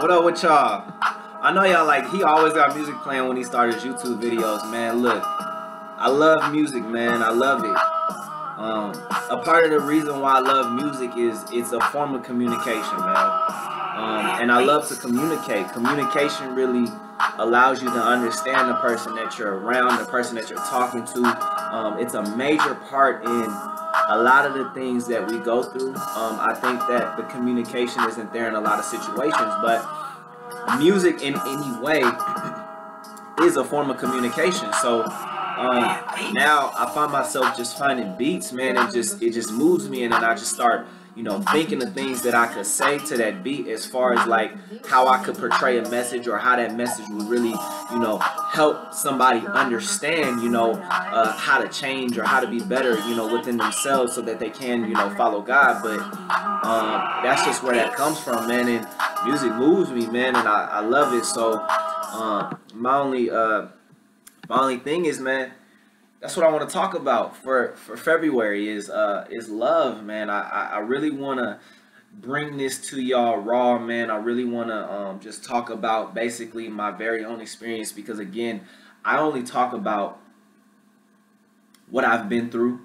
What up with y'all? I know y'all like, he always got music playing when he started his YouTube videos, man. Look, I love music, man. I love it. A part of the reason why I love music is it's a form of communication, man. And I love to communicate. Communication really allows you to understand the person that you're around, the person that you're talking to. It's a major part in a lot of the things that we go through. I think that the communication isn't there in a lot of situations, but music in any way is a form of communication. So now I find myself just finding beats, man. It just moves me, and then I just start, thinking of things that I could say to that beat, as far as like how I could portray a message, or how that message would really, help somebody understand, how to change or how to be better, within themselves, so that they can, follow God. But that's just where that comes from, man. And music moves me, man, and I love it. So my only thing is, man, that's what I want to talk about for February is love, man. I really want to bring this to y'all raw, man. I really want to just talk about basically my very own experience, because again, I only talk about what I've been through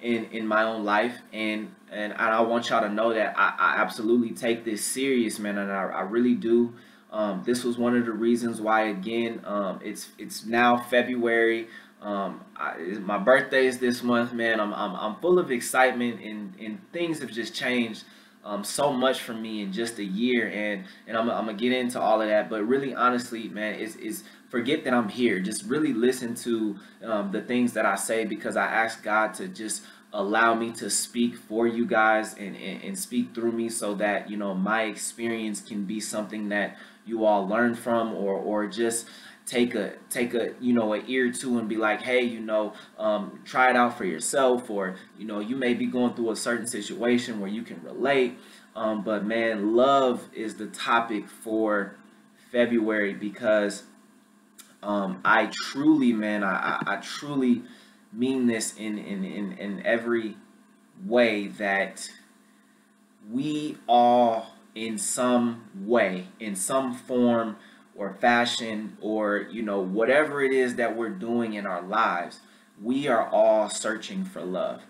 in my own life, and I want y'all to know that I absolutely take this serious, man, and I really do. This was one of the reasons why, again, it's now February. My birthday is this month, man. I'm full of excitement, and things have just changed so much for me in just a year, and I'm gonna get into all of that. But really, honestly, man, is forget that I'm here. Just really listen to the things that I say, because I ask God to just allow me to speak for you guys and speak through me, so that my experience can be something that you all learn from, or just take a an ear to, and be like, hey, try it out for yourself, or you may be going through a certain situation where you can relate. But man, love is the topic for February, because I truly, man, I truly mean this in every way, that we all, in some way, in some form or fashion, or whatever it is that we're doing in our lives, we are all searching for love.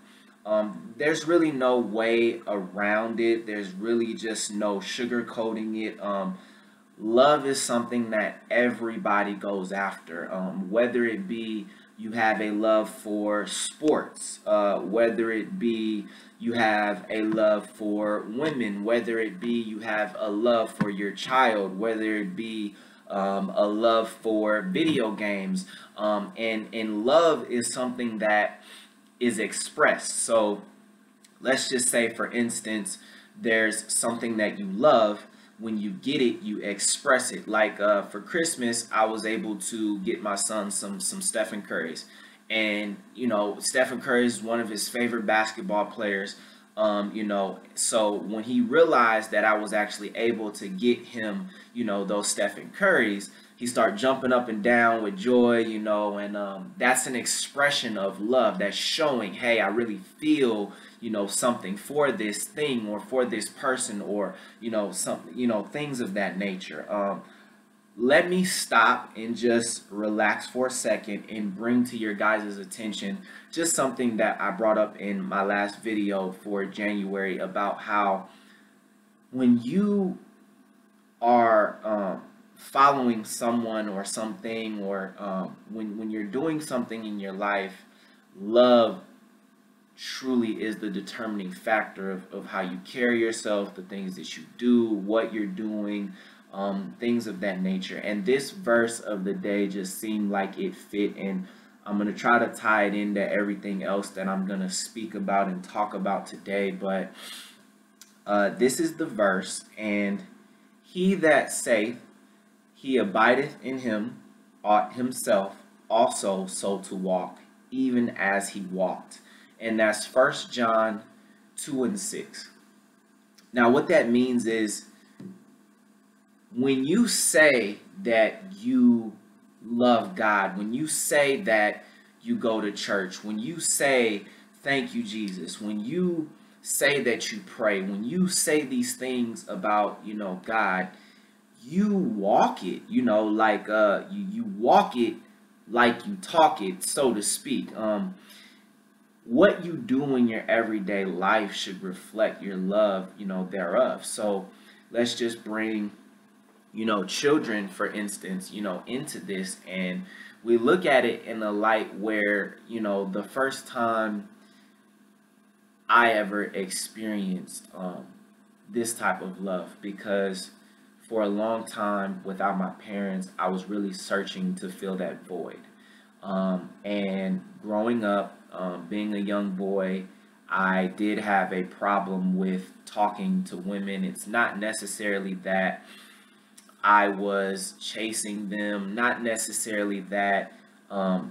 There's really no way around it. There's really just no sugarcoating it. Love is something that everybody goes after, whether it be you have a love for sports, whether it be you have a love for women, whether it be you have a love for your child, whether it be a love for video games, and love is something that is expressed. So let's just say, for instance, there's something that you love. When you get it, you express it. Like for Christmas, I was able to get my son some Stephen Curry's, and Stephen Curry is one of his favorite basketball players. So when he realized that I was actually able to get him, those Stephen Curry's, he started jumping up and down with joy, and that's an expression of love. That's showing, hey, I really feel, something for this thing, or for this person, or, things of that nature. Let me stop and just relax for a second and bring to your guys' attention just something that I brought up in my last video for January, about how when you are following someone or something, or when you're doing something in your life, love truly is the determining factor of how you carry yourself, the things that you do, what you're doing, things of that nature. And this verse of the day just seemed like it fit, and I'm going to try to tie it into everything else that I'm going to speak about and talk about today. But this is the verse: and he that saith he abideth in him ought himself also so to walk, even as he walked. And that's 1 John 2:6. Now what that means is, when you say that you love God, when you say that you go to church, when you say thank you Jesus, when you say that you pray, when you say these things about God, you walk it, like you walk it like you talk it, so to speak. What you do in your everyday life should reflect your love, thereof. So let's just bring, children, for instance, into this, and we look at it in a light where, the first time I ever experienced this type of love, because for a long time without my parents, I was really searching to fill that void. And growing up, being a young boy, I did have a problem with talking to women. It's not necessarily that I was chasing them, not necessarily that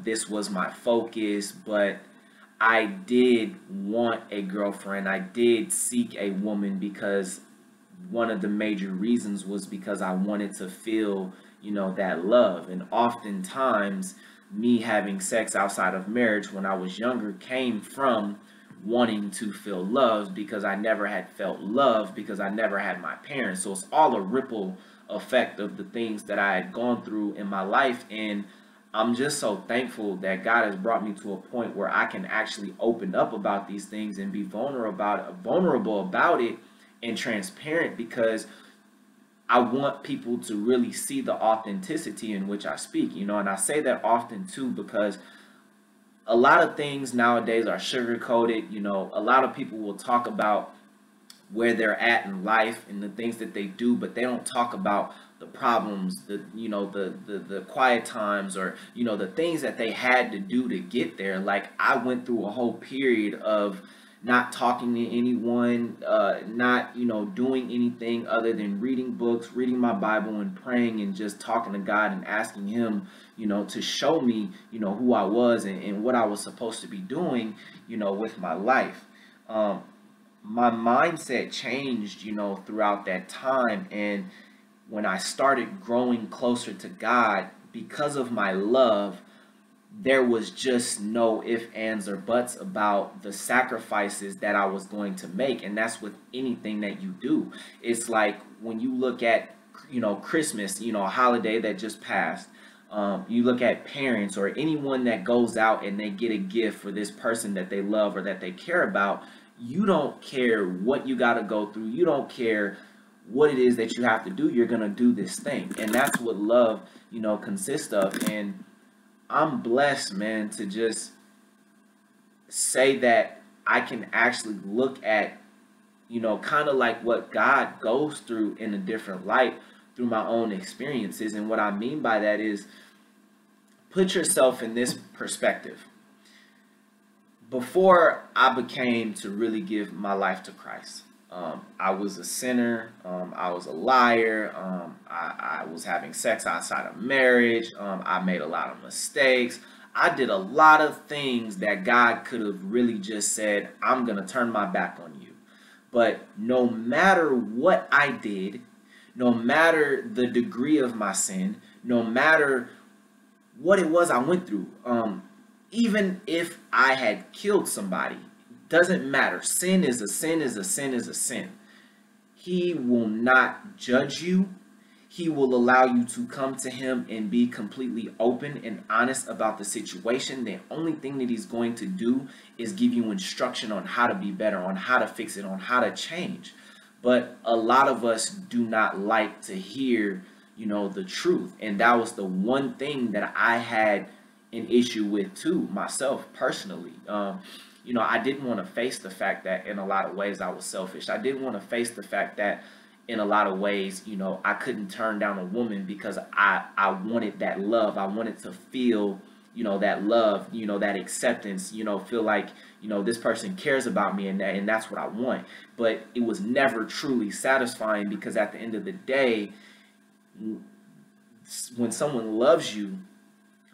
this was my focus, but I did want a girlfriend. I did seek a woman because one of the major reasons was because I wanted to feel, that love. And oftentimes, me having sex outside of marriage when I was younger came from wanting to feel love, because I never had felt love because I never had my parents. So it's all a ripple effect of the things that I had gone through in my life. And I'm just so thankful that God has brought me to a point where I can actually open up about these things and be vulnerable about it and transparent, because I want people to really see the authenticity in which I speak, and I say that often too, because a lot of things nowadays are sugar coated. A lot of people will talk about where they're at in life and the things that they do, but they don't talk about the problems, the quiet times, or the things that they had to do to get there. Like, I went through a whole period of not talking to anyone, not doing anything other than reading books, reading my Bible, and praying, and just talking to God and asking Him, to show me, who I was, and what I was supposed to be doing, with my life. My mindset changed, throughout that time. And when I started growing closer to God, because of my love, there was just no ifs, ands, or buts about the sacrifices that I was going to make. And that's with anything that you do. It's like when you look at, Christmas, a holiday that just passed. You look at parents or anyone that goes out and they get a gift for this person that they love or that they care about. You don't care what you got to go through. You don't care what it is that you have to do. You're going to do this thing. And that's what love, consists of. And I'm blessed, man, to just say that I can actually look at, kind of like what God goes through in a different light through my own experiences. And what I mean by that is, put yourself in this perspective. Before I became to really give my life to Christ, I was a sinner. I was a liar. I was having sex outside of marriage. I made a lot of mistakes. I did a lot of things that God could have really just said, I'm going to turn my back on you. But no matter what I did, no matter the degree of my sin, no matter what it was I went through, even if I had killed somebody, doesn't matter. Sin is a sin, is a sin, is a sin. He will not judge you. He will allow you to come to Him and be completely open and honest about the situation. The only thing that He's going to do is give you instruction on how to be better, on how to fix it, on how to change. But a lot of us do not like to hear, the truth. And that was the one thing that I had an issue with too, myself personally. I didn't want to face the fact that in a lot of ways I was selfish. I didn't want to face the fact that in a lot of ways, I couldn't turn down a woman because I wanted that love. I wanted to feel, that love, that acceptance, feel like, this person cares about me, and that's what I want. But it was never truly satisfying, because at the end of the day, when someone loves you,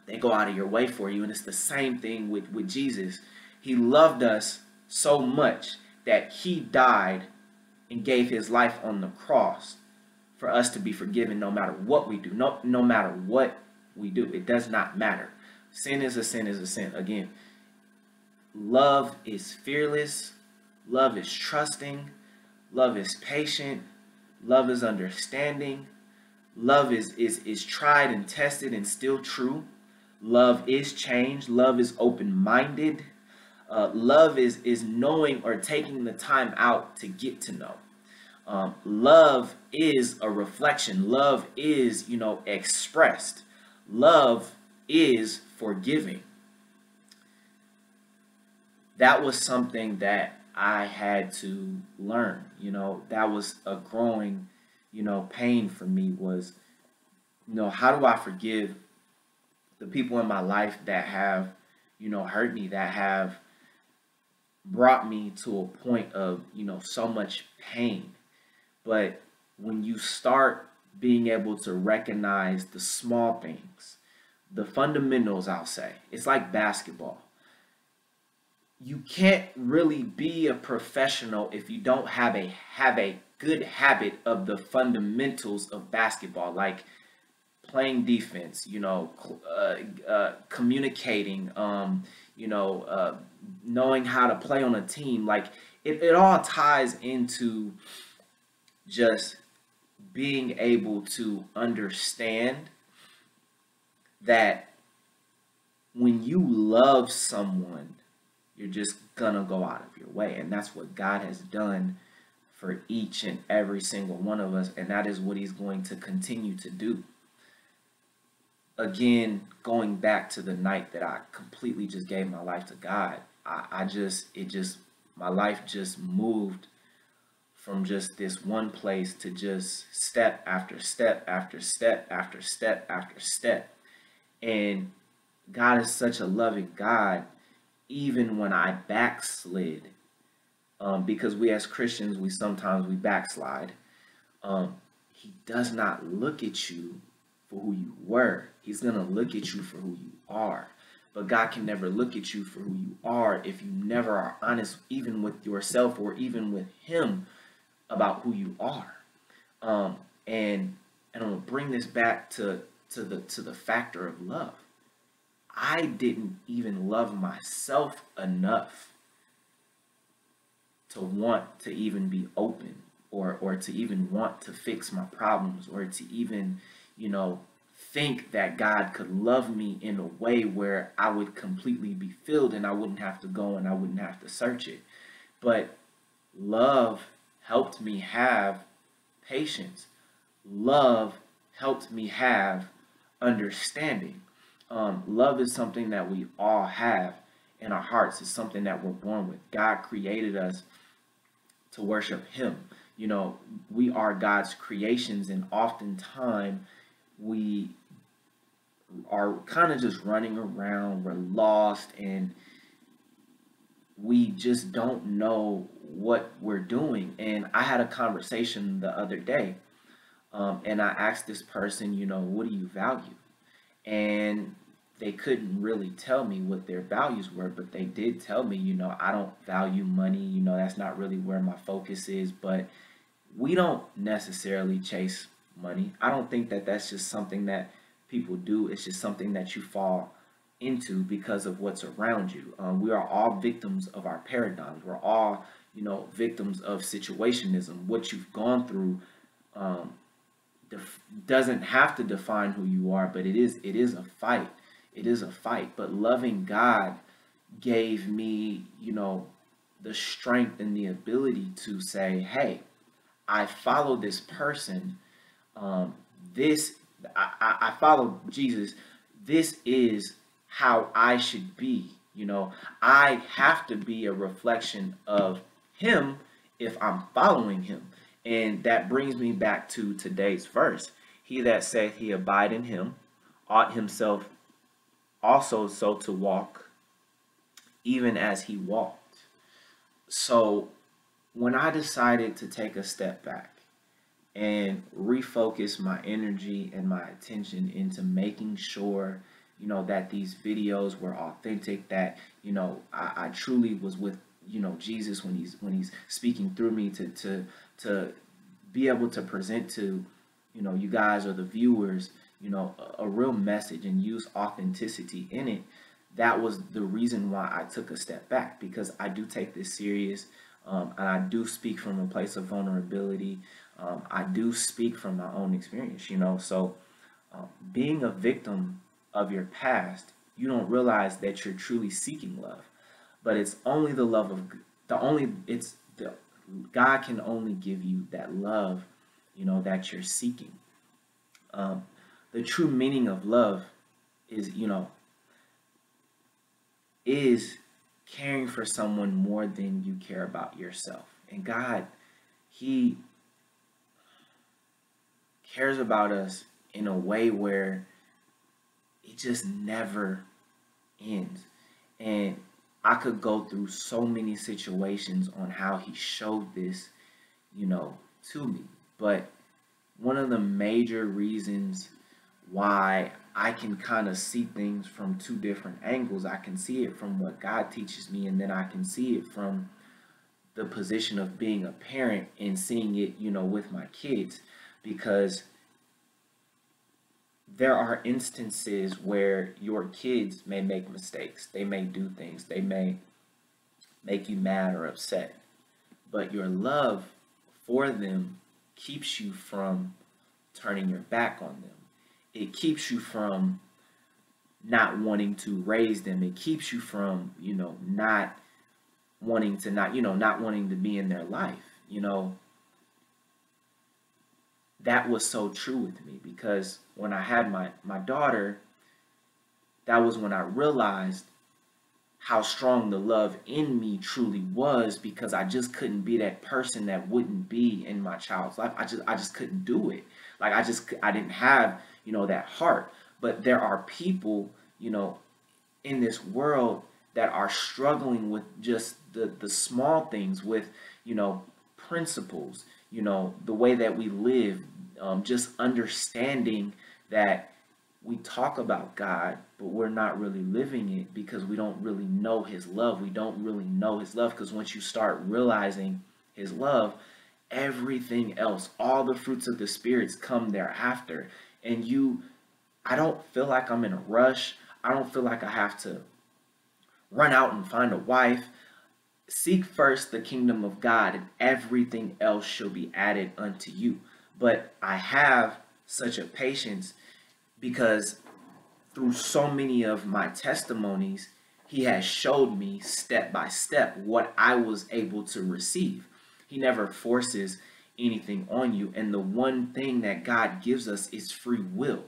they go out of your way for you. And it's the same thing with Jesus. He loved us so much that He died and gave His life on the cross for us to be forgiven, no matter what we do. No matter what we do. It does not matter. Sin is a sin, is a sin. Again, love is fearless. Love is trusting. Love is patient. Love is understanding. Love is tried and tested and still true. Love is change. Love is open-minded. Love is knowing or taking the time out to get to know. Love is a reflection. Love is, expressed. Love is forgiving. That was something that I had to learn. That was a growing, pain for me was, how do I forgive the people in my life that have, hurt me, that have brought me to a point of, so much pain. But when you start being able to recognize the small things, the fundamentals, I'll say, it's like basketball. You can't really be a professional if you don't have a good habit of the fundamentals of basketball, like playing defense, communicating, knowing how to play on a team. Like it all ties into just being able to understand that when you love someone, you're just gonna go out of your way. And that's what God has done for each and every single one of us. And that is what he's going to continue to do. Again, going back to the night that I completely just gave my life to God, my life just moved from just this one place to just step after step after step after step after step. And God is such a loving God, even when I backslid, because we as Christians, we backslide. He does not look at you for who you were. He's going to look at you for who you are. But God can never look at you for who you are if you never are honest, even with yourself or even with him, about who you are. And I'm going to bring this back to the factor of love. I didn't even love myself enough to want to even be open or to even want to fix my problems or to even, think that God could love me in a way where I would completely be filled and I wouldn't have to go and I wouldn't have to search it. But love helped me have patience. Love helped me have understanding. Love is something that we all have in our hearts. It's something that we're born with. God created us to worship him. We are God's creations, and oftentimes we are kind of just running around. We're lost, and we just don't know what we're doing. And I had a conversation the other day, and I asked this person, what do you value? And they couldn't really tell me what their values were, but they did tell me, I don't value money. That's not really where my focus is. But we don't necessarily chase money. I don't think that that's just something that people do. It's just something that you fall into because of what's around you. We are all victims of our paradigms. We're all, victims of situationism. What you've gone through doesn't have to define who you are, but it is a fight. It is a fight. But loving God gave me, the strength and the ability to say, hey, I follow this person. I follow Jesus. This is how I should be. I have to be a reflection of him if I'm following him. And that brings me back to today's verse. He that saith he abide in him ought himself also so to walk, even as he walked. So when I decided to take a step back and refocus my energy and my attention into making sure, that these videos were authentic, that, I truly was with, Jesus when he's speaking through me to be able to present to, you guys or the viewers, a real message and use authenticity in it. That was the reason why I took a step back, because I do take this serious. And I do speak from a place of vulnerability. I do speak from my own experience, you know. So being a victim of your past, you don't realize that you're truly seeking love. But it's only the love of the only it's the God can only give you that love, you know, that you're seeking. Um, the true meaning of love is, you know, is caring for someone more than you care about yourself. And God, He cares about us in a way where it just never ends. And I could go through so many situations on how He showed this, you know, to me. But one of the major reasons why I can kind of see things from two different angles, I can see it from what God teaches me, and then I can see it from the position of being a parent and seeing it, you know, with my kids, because there are instances where your kids may make mistakes. They may do things. They may make you mad or upset. But your love for them keeps you from turning your back on them. It keeps you from not wanting to raise them. It keeps you from, you know, not wanting to not wanting to be in their life. You know, that was so true with me, because when I had my daughter, that was when I realized how strong the love in me truly was, because I just couldn't be that person that wouldn't be in my child's life. I just couldn't do it. Like I didn't have, you know, that heart. But there are people, you know, in this world that are struggling with just the small things, with, you know, principles, you know, the way that we live, just understanding that we talk about God, but we're not really living it, because we don't really know His love. We don't really know His love, because once you start realizing His love, everything else, all the fruits of the spirits come thereafter. And I don't feel like I'm in a rush. I don't feel like I have to run out and find a wife. Seek first the kingdom of God, and everything else shall be added unto you. But I have such a patience, because through so many of my testimonies, He has showed me step by step what I was able to receive. He never forces anything on you. And the one thing that God gives us is free will.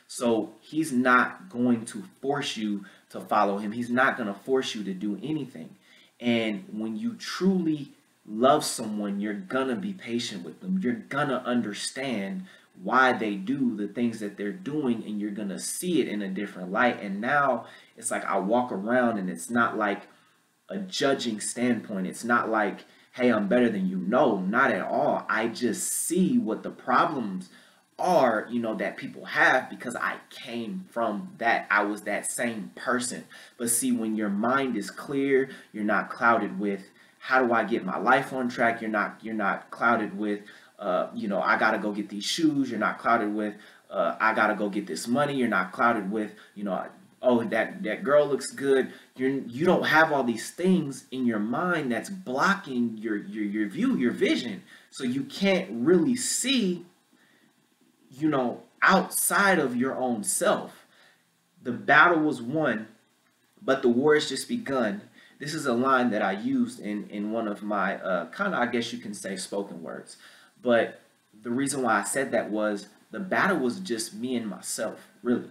So He's not going to force you to follow Him. He's not going to force you to do anything. And when you truly love someone, you're going to be patient with them. You're going to understand why they do the things that they're doing, and you're going to see it in a different light. And now it's like I walk around, and it's not like a judging standpoint. It's not like, hey, I'm better than you. No, not at all. I just see what the problems are, you know, that people have, because I came from that. I was that same person. But see, when your mind is clear, you're not clouded with, how do I get my life on track? You're not clouded with, you know, I gotta go get these shoes. You're not clouded with, I gotta go get this money. You're not clouded with, you know, oh, that girl looks good. You don't have all these things in your mind that's blocking your view, your vision. So you can't really see, you know, outside of your own self. The battle was won, but the war has just begun. This is a line that I used in one of my kind of, I guess you can say, spoken words. But the reason why I said that was the battle was just me and myself, really.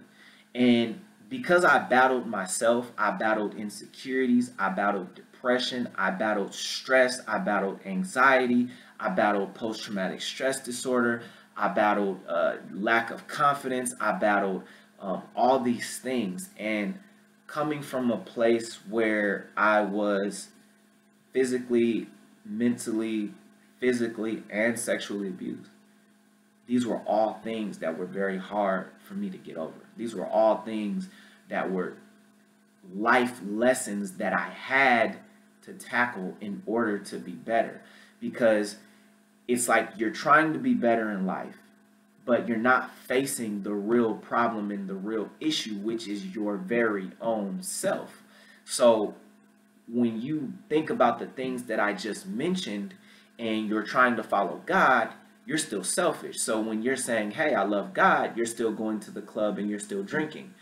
And because I battled myself, I battled insecurities, I battled depression, I battled stress, I battled anxiety, I battled post-traumatic stress disorder, I battled lack of confidence, I battled all these things. And coming from a place where I was physically, mentally, physically, and sexually abused, these were all things that were very hard for me to get over. These were all things that were life lessons that I had to tackle in order to be better. Because it's like you're trying to be better in life, but you're not facing the real problem and the real issue, which is your very own self. So when you think about the things that I just mentioned, and you're trying to follow God, you're still selfish. So when you're saying, hey, I love God, you're still going to the club and you're still drinking.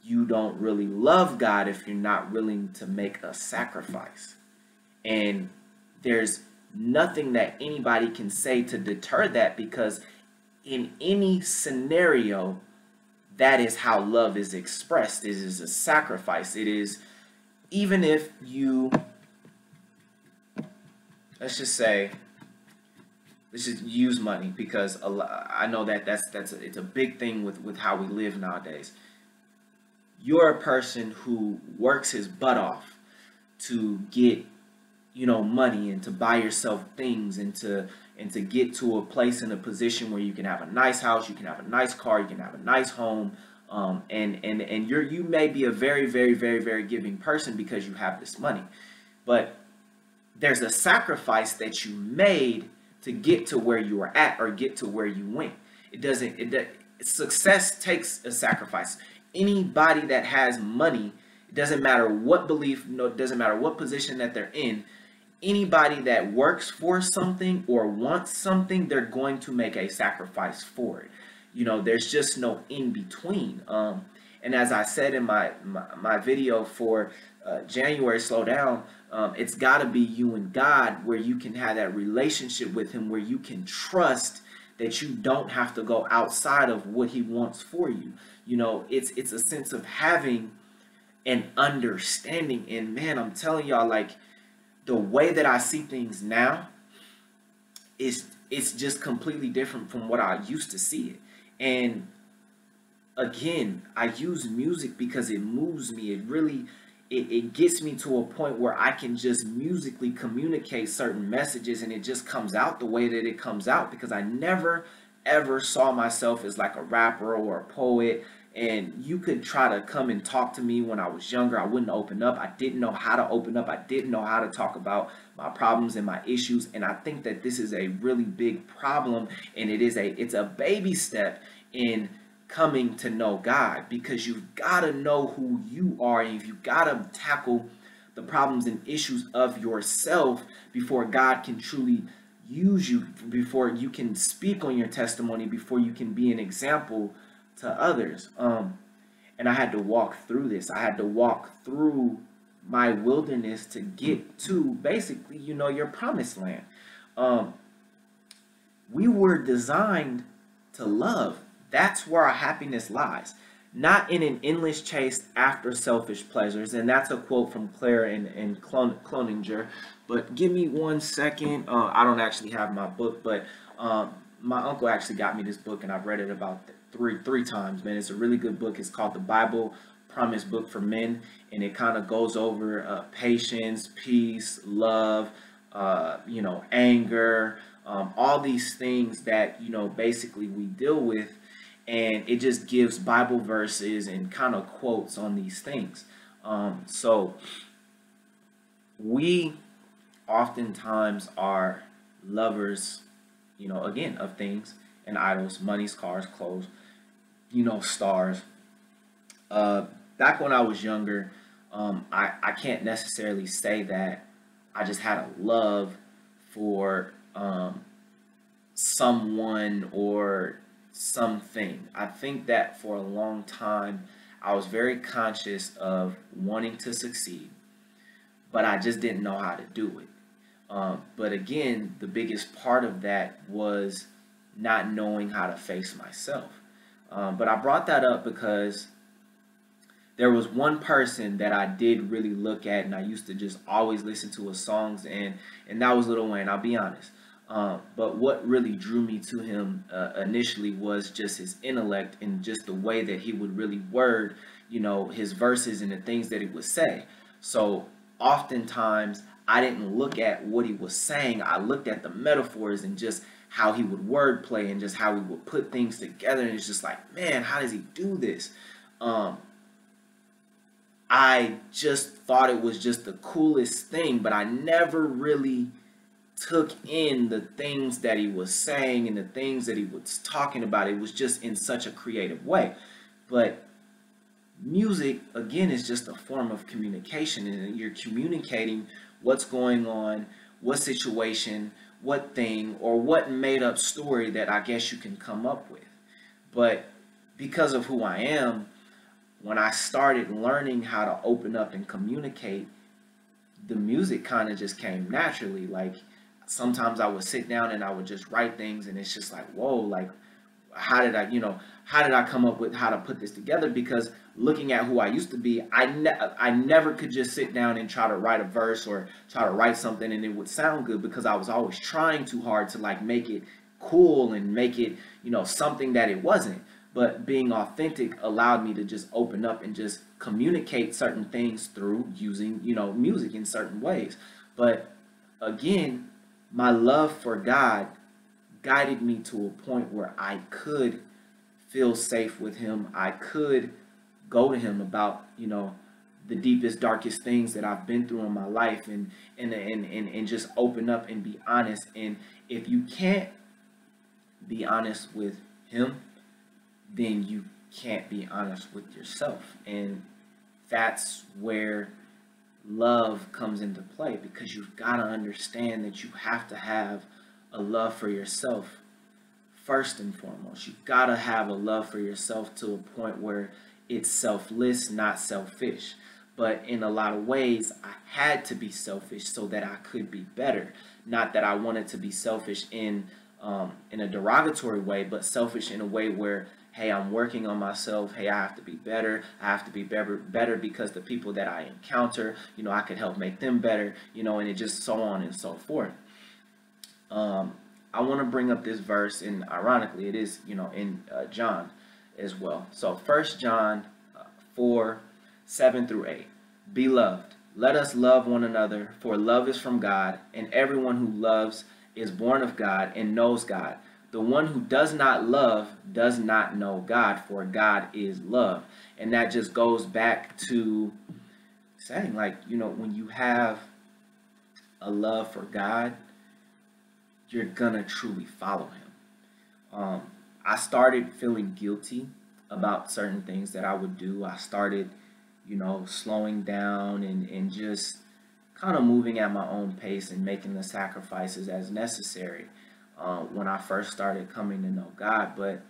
You don't really love God if you're not willing to make a sacrifice. And there's nothing that anybody can say to deter that, because in any scenario, that is how love is expressed. It is a sacrifice. It is, even if you, let's just say, let's just use money, because I know that it's a big thing with how we live nowadays. You're a person who works his butt off to get, money, and to buy yourself things, and to get to a place in a position where you can have a nice house, you can have a nice car, you can have a nice home, and you may be a very, very, very, very giving person because you have this money, but there's a sacrifice that you made to get to where you are at, or get to where you went. Success takes a sacrifice. Anybody that has money, it doesn't matter what belief, it doesn't matter what position that they're in, anybody that works for something or wants something, they're going to make a sacrifice for it. There's just no in between. And as I said in my video for January Slow Down, it's got to be you and God, where you can have that relationship with him, where you can trust that you don't have to go outside of what he wants for you. It's a sense of having an understanding. And man, I'm telling y'all, like, the way that I see things now it's just completely different from what I used to see it. And again, I use music because it moves me. It gets me to a point where I can just musically communicate certain messages, and it just comes out the way that it comes out, because I never ever saw myself as like a rapper or a poet. And you could try to come and talk to me when I was younger, I wouldn't open up. I didn't know how to open up. I didn't know how to talk about my problems and my issues. And I think that this is a really big problem, and it's a baby step in coming to know God, because you've got to know who you are, and you've got to tackle the problems and issues of yourself before God can truly use you, before you can speak on your testimony, before you can be an example to others. And I had to walk through this. I had to walk through my wilderness to get to basically, your promised land. We were designed to love. That's where our happiness lies, not in an endless chase after selfish pleasures. And that's a quote from Claire and Cloninger. But give me 1 second. I don't actually have my book, but my uncle actually got me this book, and I've read it about three times, man. It's a really good book. It's called The Bible Promise Book for Men, and it kind of goes over patience, peace, love, anger, all these things that, basically we deal with. And it just gives Bible verses and kind of quotes on these things. So we oftentimes are lovers, again, of things and idols, monies, cars, clothes, stars. Back when I was younger, I can't necessarily say that I just had a love for someone or something. I think that for a long time, I was very conscious of wanting to succeed, but I just didn't know how to do it. But again, the biggest part of that was not knowing how to face myself. But I brought that up because there was one person that I did really look at, and I used to just always listen to his songs, and that was Lil Wayne, I'll be honest. But what really drew me to him initially was just his intellect, and just the way that he would really word, his verses and the things that he would say. So oftentimes I didn't look at what he was saying. I looked at the metaphors and just how he would wordplay and just how he would put things together. And it's just like, man, how does he do this? I just thought it was just the coolest thing, but I never really took in the things that he was saying and the things that he was talking about. It was just in such a creative way. But music, again, is just a form of communication, and you're communicating what's going on, what situation, what thing or what made up story that I guess you can come up with. But because of who I am, when I started learning how to open up and communicate, the music kind of just came naturally. Like sometimes I would sit down and I would just write things, and it's just like, whoa, like how did I come up with how to put this together? Because looking at who I used to be, I never could just sit down and try to write a verse or try to write something and it would sound good, because I was always trying too hard to like make it cool and make it, something that it wasn't. But being authentic allowed me to just open up and just communicate certain things through using, music in certain ways. But again, my love for God guided me to a point where I could feel safe with him. I could go to him about, the deepest, darkest things that I've been through in my life, and just open up and be honest. And if you can't be honest with him, then you can't be honest with yourself. And that's where love comes into play, because you've got to understand that you have to have a love for yourself first and foremost. You've got to have a love for yourself to a point where it's selfless, not selfish. But in a lot of ways, I had to be selfish so that I could be better. Not that I wanted to be selfish in a derogatory way, but selfish in a way where, hey, I'm working on myself. Hey, I have to be better. I have to be better because the people that I encounter, I could help make them better, and it just so on and so forth. I want to bring up this verse, and ironically, it is, in John as well. So 1 John 4:7-8. Beloved, let us love one another, for love is from God, and everyone who loves is born of God and knows God. The one who does not love does not know God, for God is love. And that just goes back to saying, like, when you have a love for God, you're gonna truly follow him. I started feeling guilty about certain things that I would do. I started, slowing down and just kind of moving at my own pace and making the sacrifices as necessary when I first started coming to know God. But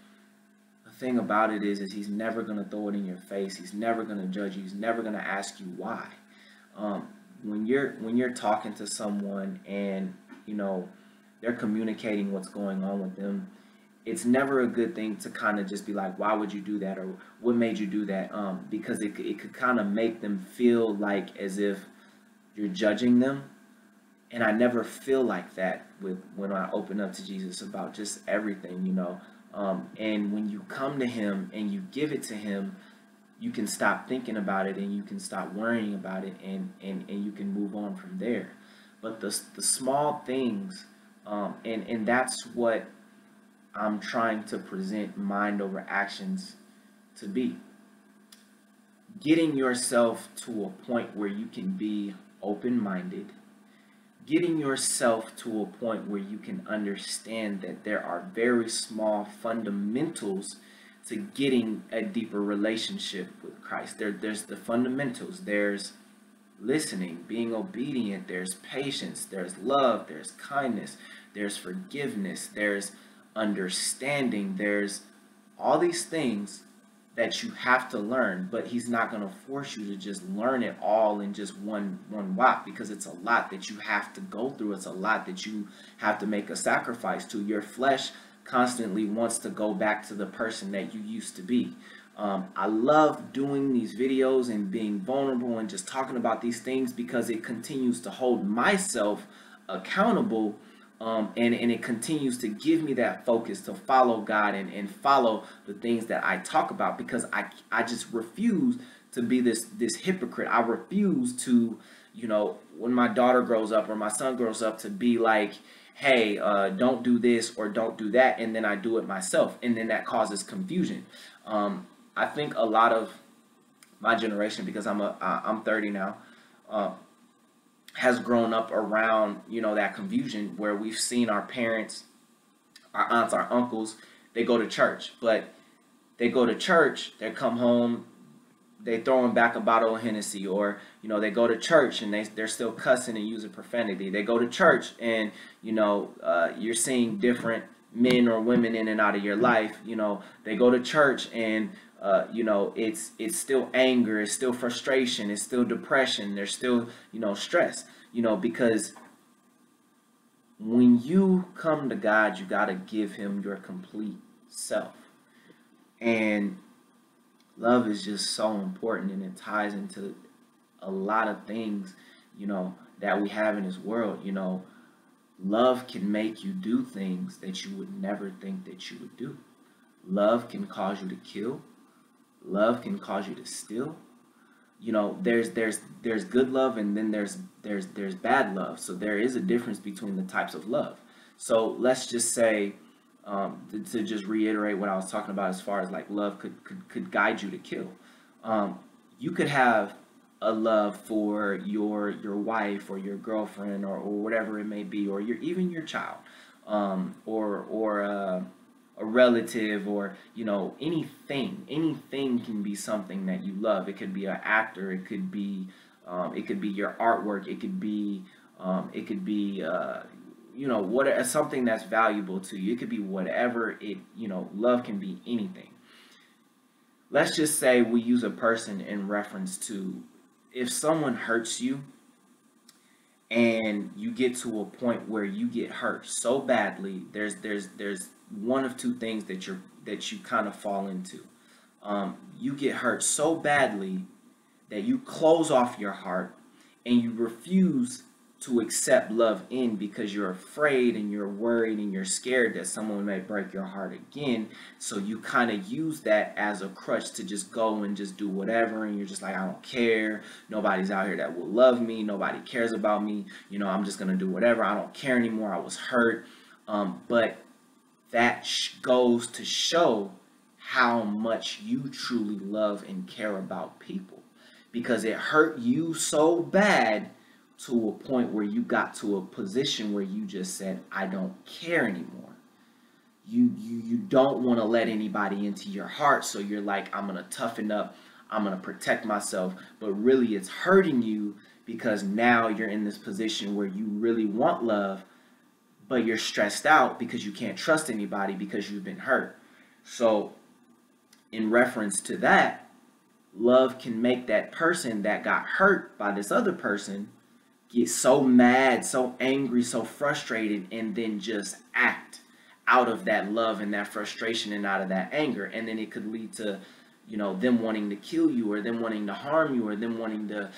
the thing about it is he's never going to throw it in your face. He's never going to judge you. He's never going to ask you why. When you're talking to someone and, they're communicating what's going on with them, it's never a good thing to kind of just be like, why would you do that? Or what made you do that? Because it could kind of make them feel like as if you're judging them. And I never feel like that when I open up to Jesus about just everything, and when you come to him and you give it to him, you can stop thinking about it and you can stop worrying about it, and you can move on from there. But the small things, and that's what I'm trying to present Mind Over Actions to be. Getting yourself to a point where you can be open-minded, getting yourself to a point where you can understand that there are very small fundamentals to getting a deeper relationship with Christ. There's the fundamentals. There's listening, being obedient, there's patience, there's love, there's kindness, there's forgiveness, there's understanding, there's all these things that you have to learn. But he's not going to force you to just learn it all in just one whop, because it's a lot that you have to go through. It's a lot that you have to make a sacrifice to. Your flesh constantly wants to go back to the person that you used to be. I love doing these videos and being vulnerable and just talking about these things because it continues to hold myself accountable, and it continues to give me that focus to follow God and follow the things that I talk about, because I just refuse to be this hypocrite. I refuse to, when my daughter grows up or my son grows up, to be like, hey, don't do this or don't do that, and then I do it myself, and then that causes confusion. I think a lot of my generation, because I'm 30 now, has grown up around, that confusion where we've seen our parents, our aunts, our uncles, they go to church, but they go to church, they come home, they throwing back a bottle of Hennessy, or they go to church and they're still cussing and using profanity. They go to church and you're seeing different men or women in and out of your life. They go to church and it's still anger, it's still frustration, it's still depression, there's still stress. Because when you come to God, you got to give him your complete self. And love is just so important, and it ties into a lot of things, that we have in this world. Love can make you do things that you would never think that you would do. Love can cause you to kill. Love can cause you to steal. There's good love, and then there's bad love. So there is a difference between the types of love. So let's just say, to just reiterate what I was talking about, as far as like love could guide you to kill. You could have a love for your wife or your girlfriend, or whatever it may be, or even your child, or a relative, or anything can be something that you love. It could be an actor, it could be your artwork, it could be what, something that's valuable to you. It could be whatever love can be anything. Let's just say we use a person in reference to, if someone hurts you and you get to a point where you get hurt so badly, there's one of two things that you kind of fall into. You get hurt so badly that you close off your heart and you refuse to accept love in, because you're afraid and you're worried and you're scared that someone may break your heart again. So you kind of use that as a crutch to just go and just do whatever, and you're just like, I don't care, nobody's out here that will love me, nobody cares about me, I'm just gonna do whatever, I don't care anymore, I was hurt. But that goes to show how much you truly love and care about people, because it hurt you so bad to a point where you got to a position where you just said, I don't care anymore. You don't want to let anybody into your heart, so you're like, I'm going to toughen up, I'm going to protect myself. But really it's hurting you, because now you're in this position where you really want love, but you're stressed out because you can't trust anybody because you've been hurt. So in reference to that, love can make that person that got hurt by this other person get so mad, so angry, so frustrated, and then just act out of that love and that frustration and out of that anger. And then it could lead to, them wanting to kill you, or them wanting to harm you, or them wanting to,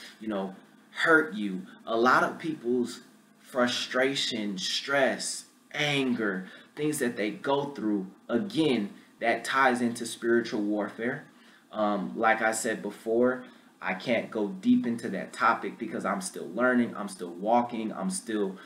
hurt you. A lot of people's frustration, stress, anger, things that they go through, again, that ties into spiritual warfare. Like I said before, I can't go deep into that topic because I'm still learning, I'm still walking, I'm still,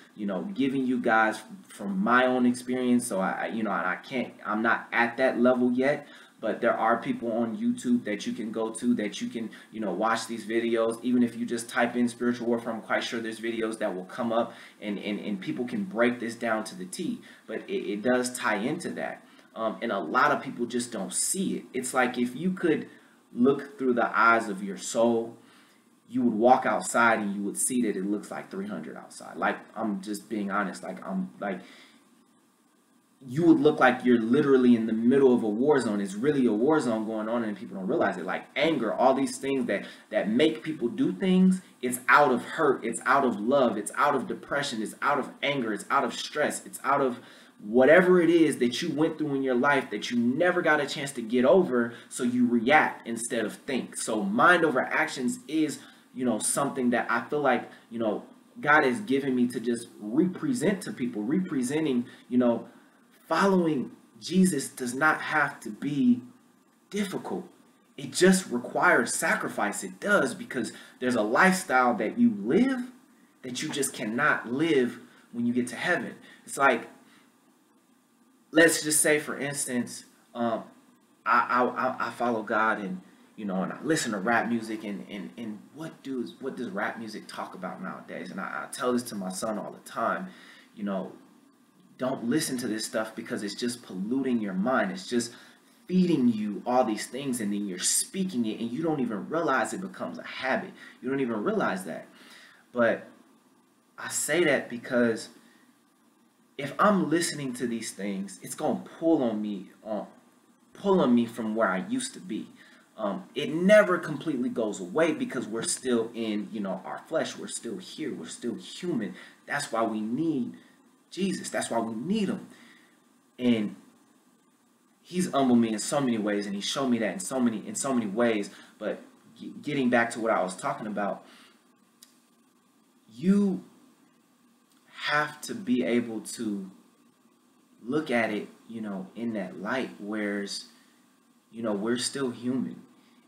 giving you guys from my own experience. So I'm not at that level yet, but there are people on YouTube that you can go to, that you can, watch these videos. Even if you just type in spiritual warfare, I'm quite sure there's videos that will come up, and people can break this down to the T. But it does tie into that. And a lot of people just don't see it. It's like, if you could look through the eyes of your soul, you would walk outside and you would see that it looks like 300 outside. Like, I'm just being honest. You would look like you're literally in the middle of a war zone. It's really a war zone going on, and people don't realize it. Like anger, all these things that make people do things, it's out of hurt, it's out of love, it's out of depression, it's out of anger, it's out of stress, it's out of whatever it is that you went through in your life that you never got a chance to get over, so you react instead of think. So mind over actions is, something that I feel like, God has given me to just represent to people. Representing, following Jesus does not have to be difficult. It just requires sacrifice. It does, because there's a lifestyle that you live that you just cannot live when you get to heaven. It's like, let's just say, for instance, I follow God, and and I listen to rap music, and what does rap music talk about nowadays? And I tell this to my son all the time. Don't listen to this stuff, because it's just polluting your mind. It's just feeding you all these things, and then you're speaking it, and you don't even realize it becomes a habit. You don't even realize that. But I say that because if I'm listening to these things, it's gonna pull on me from where I used to be. It never completely goes away because we're still in, our flesh. We're still here. We're still human. That's why we need Jesus. That's why we need him. And he's humbled me in so many ways, and he showed me that in so many ways. But getting back to what I was talking about, you have to be able to look at it, in that light, whereas, we're still human.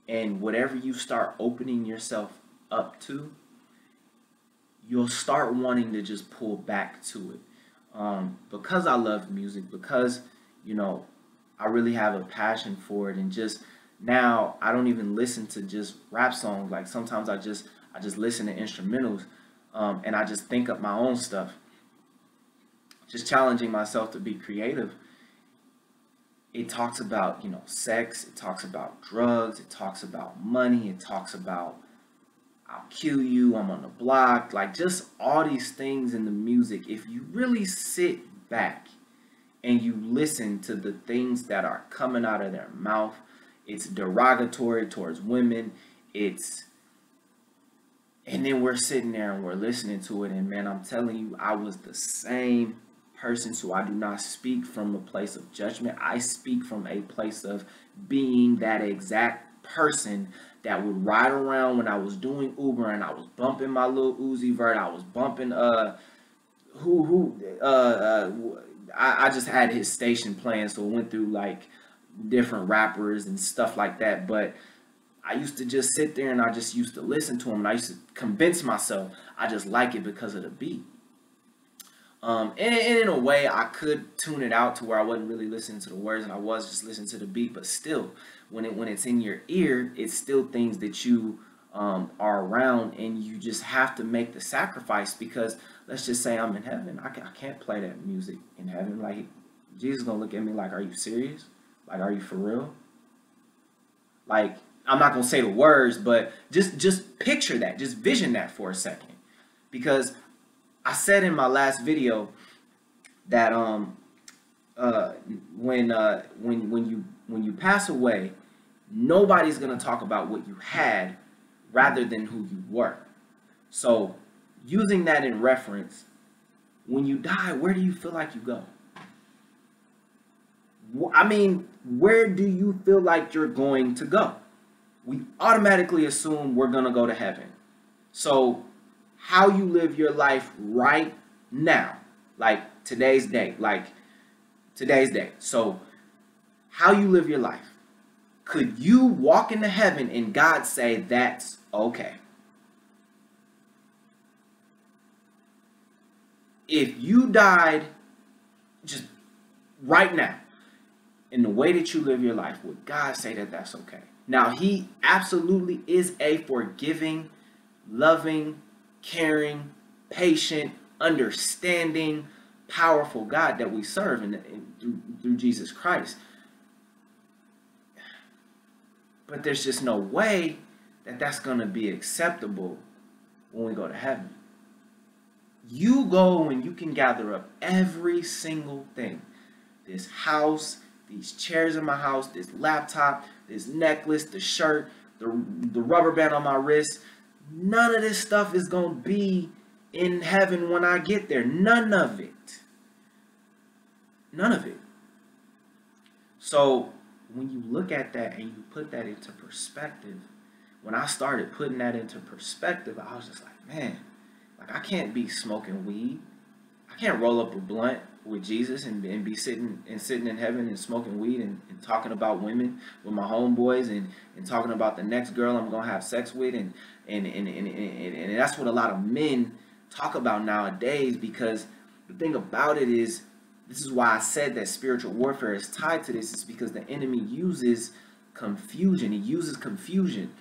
And whatever you start opening yourself up to, you'll start wanting to just pull back to it. Because I love music, because, I really have a passion for it. And just now, I don't even listen to just rap songs. Like sometimes I just listen to instrumentals, and I just think up my own stuff. Just challenging myself to be creative. It talks about, sex. It talks about drugs. It talks about money. It talks about I'll kill you. I'm on the block. Like just all these things in the music. If you really sit back and you listen to the things that are coming out of their mouth, it's derogatory towards women. And then we're sitting there and we're listening to it. And man, I'm telling you, I was the same person. So I do not speak from a place of judgment. I speak from a place of being that exact person that would ride around when I was doing Uber and I was bumping my little Uzi Vert. I was bumping I just had his station playing, so it went through like different rappers and stuff like that. But I used to just sit there and I just used to listen to him, and I used to convince myself I just like it because of the beat. And in a way, I could tune it out to where I wasn't really listening to the words and I was just listening to the beat. But still, when it's in your ear, it's still things that you are around, and you just have to make the sacrifice. Because let's just say I'm in heaven, I can't play that music in heaven. Like Jesus is gonna look at me like, "Are you serious? Like, are you for real?" Like, I'm not gonna say the words, but just picture that, just vision that for a second, because I said in my last video that when you pass away, nobody's gonna talk about what you had rather than who you were. So using that in reference, when you die, where do you feel like you go? I mean, where do you feel like you're going to go? We automatically assume we're gonna go to heaven. So how you live your life right now, like today's day. So how you live your life. Could you walk into heaven and God say that's okay? If you died just right now, in the way that you live your life, would God say that that's okay? Now, he absolutely is a forgiving, loving, caring, patient, understanding, powerful God that we serve through Jesus Christ. But there's just no way that that's going to be acceptable when we go to heaven. You go and you can gather up every single thing. This house, these chairs in my house, this laptop, this necklace, the shirt, the rubber band on my wrist. None of this stuff is going to be in heaven when I get there. None of it. None of it. So when you look at that and you put that into perspective, when I started putting that into perspective, I was just like, man, like I can't be smoking weed. I can't roll up a blunt with Jesus and be sitting in heaven and smoking weed and talking about women with my homeboys and talking about the next girl I'm gonna have sex with and that's what a lot of men talk about nowadays. Because the thing about it is, this is why I said that spiritual warfare is tied to this, is because the enemy uses confusion. He uses confusion.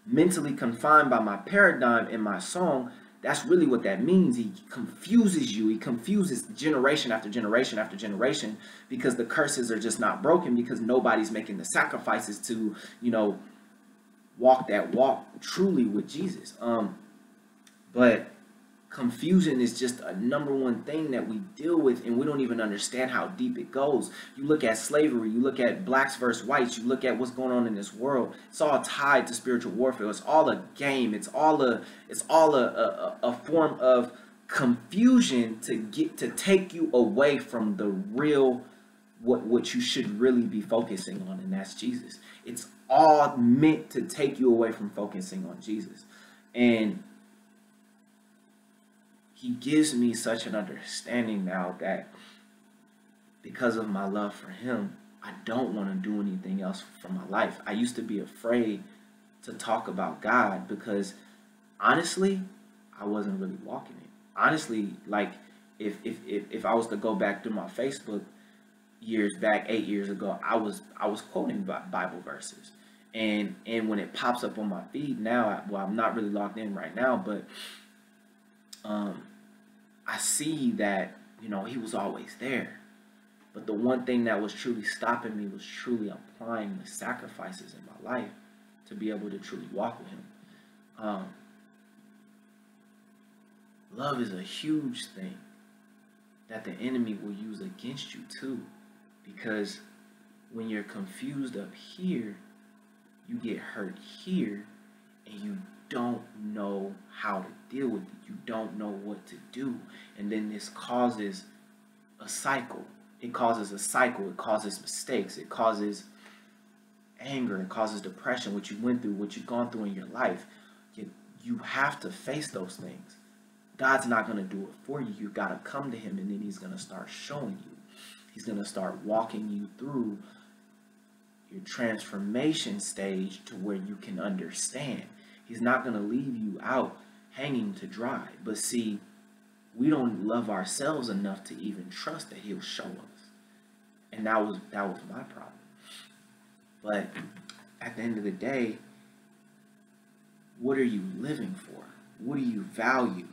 Mentally confined by my paradigm in my song, That's really what that means. He confuses you. He confuses generation after generation after generation, because the curses are just not broken, because nobody's making the sacrifices to, you know, walk that walk truly with Jesus. But confusion is just a #1 thing that we deal with, and we don't even understand how deep it goes. You look at slavery, you look at blacks versus whites, you look at what's going on in this world. It's all tied to spiritual warfare. It's all a game. It's all a form of confusion to take you away from the real, what you should really be focusing on, and that's Jesus. It's all meant to take you away from focusing on Jesus. And he gives me such an understanding now that because of my love for him, I don't want to do anything else for my life. I used to be afraid to talk about God because honestly, I wasn't really walking it. Honestly, like if I was to go back to my Facebook years back, 8 years ago, I was quoting Bible verses. And when it pops up on my feed now, well, I'm not really logged in right now, but I see that, you know, he was always there. But the one thing that was truly stopping me was truly applying the sacrifices in my life to be able to truly walk with him. Love is a huge thing that the enemy will use against you too. Because when you're confused up here, you get hurt here, and you don't know how to deal with it. You don't know what to do. And then this causes a cycle. It causes a cycle. It causes mistakes. It causes anger. It causes depression, what you went through, what you've gone through in your life. You have to face those things. God's not going to do it for you. You got to come to him, and then he's going to start showing you. He's going to start walking you through your transformation stage to where you can understand. He's not going to leave you out hanging to dry. But see, we don't love ourselves enough to even trust that he'll show us. And that was my problem. But at the end of the day, what are you living for? What do you value?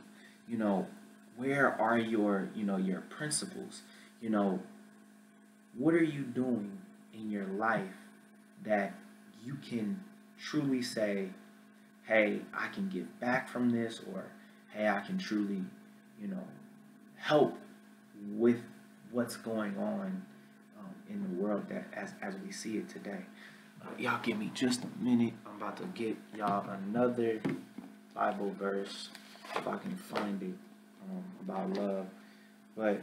You know, where are your, you know, your principles? You know, what are you doing in your life that you can truly say, hey, I can give back from this, or hey, I can truly, you know, help with what's going on in the world that as we see it today. Y'all give me just a minute. I'm about to get y'all another Bible verse, if I can find it, about love. But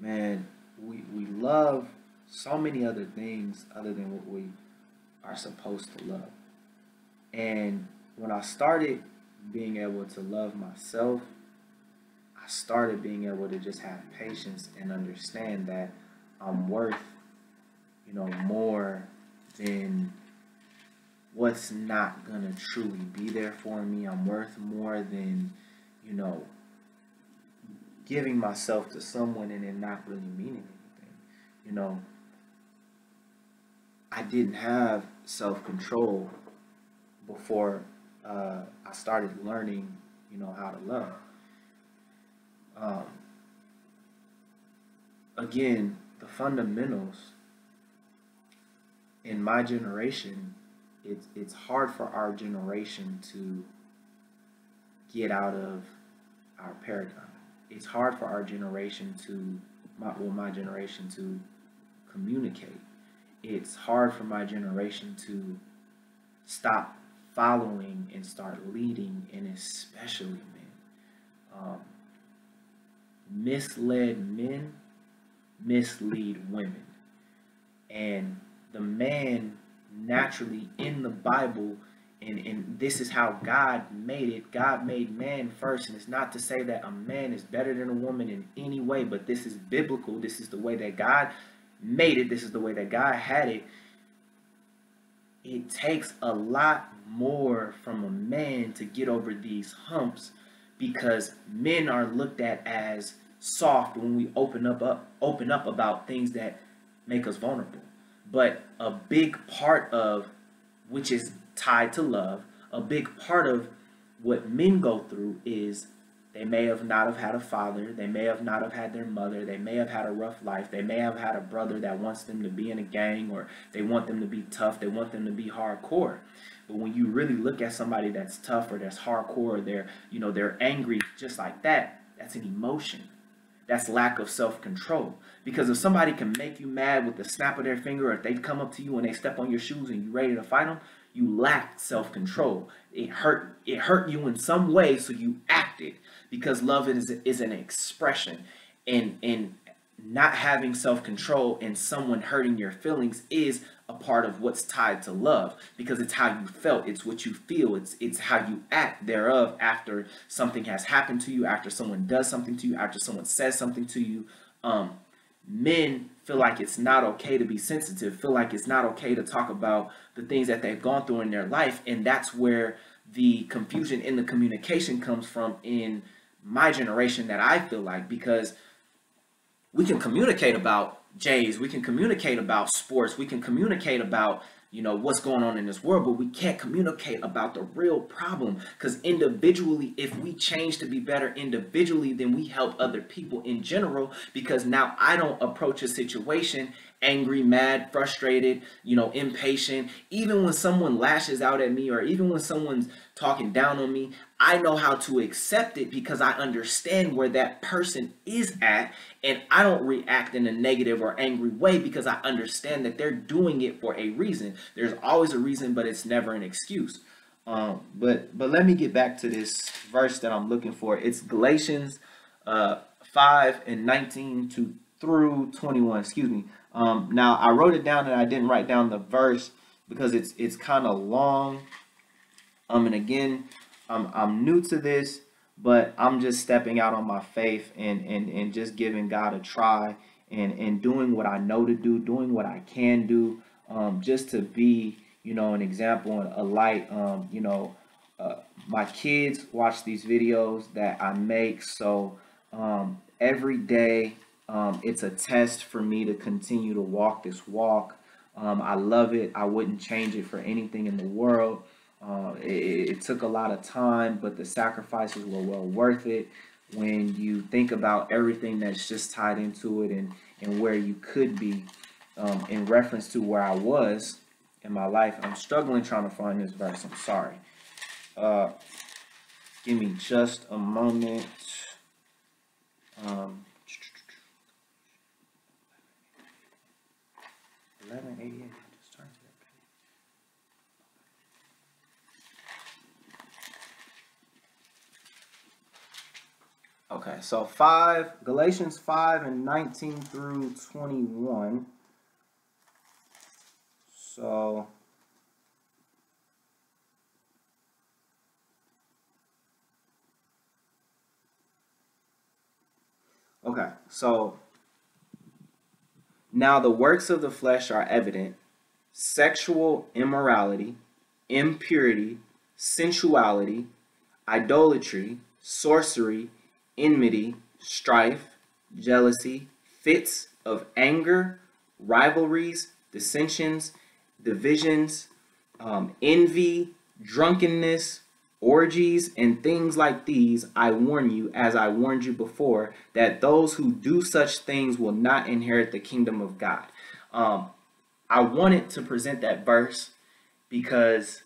man, we love so many other things other than what we are supposed to love. And when I started being able to love myself, I started being able to just have patience and understand that I'm worth, you know, more than what's not gonna truly be there for me. I'm worth more than, you know, giving myself to someone and it not really meaning anything. You know, I didn't have self-control before I started learning, you know, how to love. Again, the fundamentals in my generation, it's hard for our generation to get out of our paradigm. It's hard for our generation to, my generation to communicate. It's hard for my generation to stop following and start leading, and especially men. Misled men mislead women. And the man naturally in the Bible, and this is how God made it. God made man first, and it's not to say that a man is better than a woman in any way, but this is biblical. This is the way that God made it. This is the way that God had it. It takes a lot more from a man to get over these humps, because men are looked at as soft when we open up about things that make us vulnerable. But a big part of, which is tied to love, a big part of what men go through is they may have not have had a father, they may have not have had their mother, they may have had a rough life, they may have had a brother that wants them to be in a gang, or they want them to be tough, they want them to be hardcore. But when you really look at somebody that's tough or that's hardcore, or they're angry just like that, that's an emotion. That's lack of self-control. Because if somebody can make you mad with the snap of their finger, or if they come up to you and they step on your shoes and you ready to fight them, you lack self-control. It hurt you in some way, so you acted, because love is an expression. And not having self-control and someone hurting your feelings is a part of what's tied to love, because it's how you felt, it's what you feel, it's how you act thereof after something has happened to you, after someone does something to you, after someone says something to you. Men feel like it's not okay to be sensitive, feel like it's not okay to talk about the things that they've gone through in their life, and that's where the confusion in the communication comes from in my generation, that I feel like, because we can communicate about Jays, we can communicate about sports, we can communicate about, what's going on in this world, but we can't communicate about the real problem. Because individually, if we change to be better individually, then we help other people in general, because now I don't approach a situation angry, mad, frustrated, impatient. Even when someone lashes out at me, or even when someone's talking down on me, I know how to accept it, because I understand where that person is at, and I don't react in a negative or angry way, because I understand that they're doing it for a reason. There's always a reason, but it's never an excuse. But let me get back to this verse that I'm looking for. It's Galatians 5 and 19 through 21. Excuse me. Now I wrote it down and I didn't write down the verse because it's kind of long. And again, I'm new to this, but I'm just stepping out on my faith and just giving God a try, and doing what I know to do, doing what I can do, just to be, an example and a light. My kids watch these videos that I make, so every day it's a test for me to continue to walk this walk. I love it. I wouldn't change it for anything in the world. It took a lot of time, but the sacrifices were well worth it when you think about everything that's just tied into it, and where you could be, in reference to where I was in my life. I'm struggling trying to find this verse. I'm sorry. Give me just a moment. 11:88. Just turn to that page. Okay, so Galatians 5 and 19 through 21. So okay, so now the works of the flesh are evident: sexual immorality, impurity, sensuality, idolatry, sorcery, enmity, strife, jealousy, fits of anger, rivalries, dissensions, divisions, envy, drunkenness, orgies, and things like these. I warn you, as I warned you before, that those who do such things will not inherit the kingdom of God. I wanted to present that verse because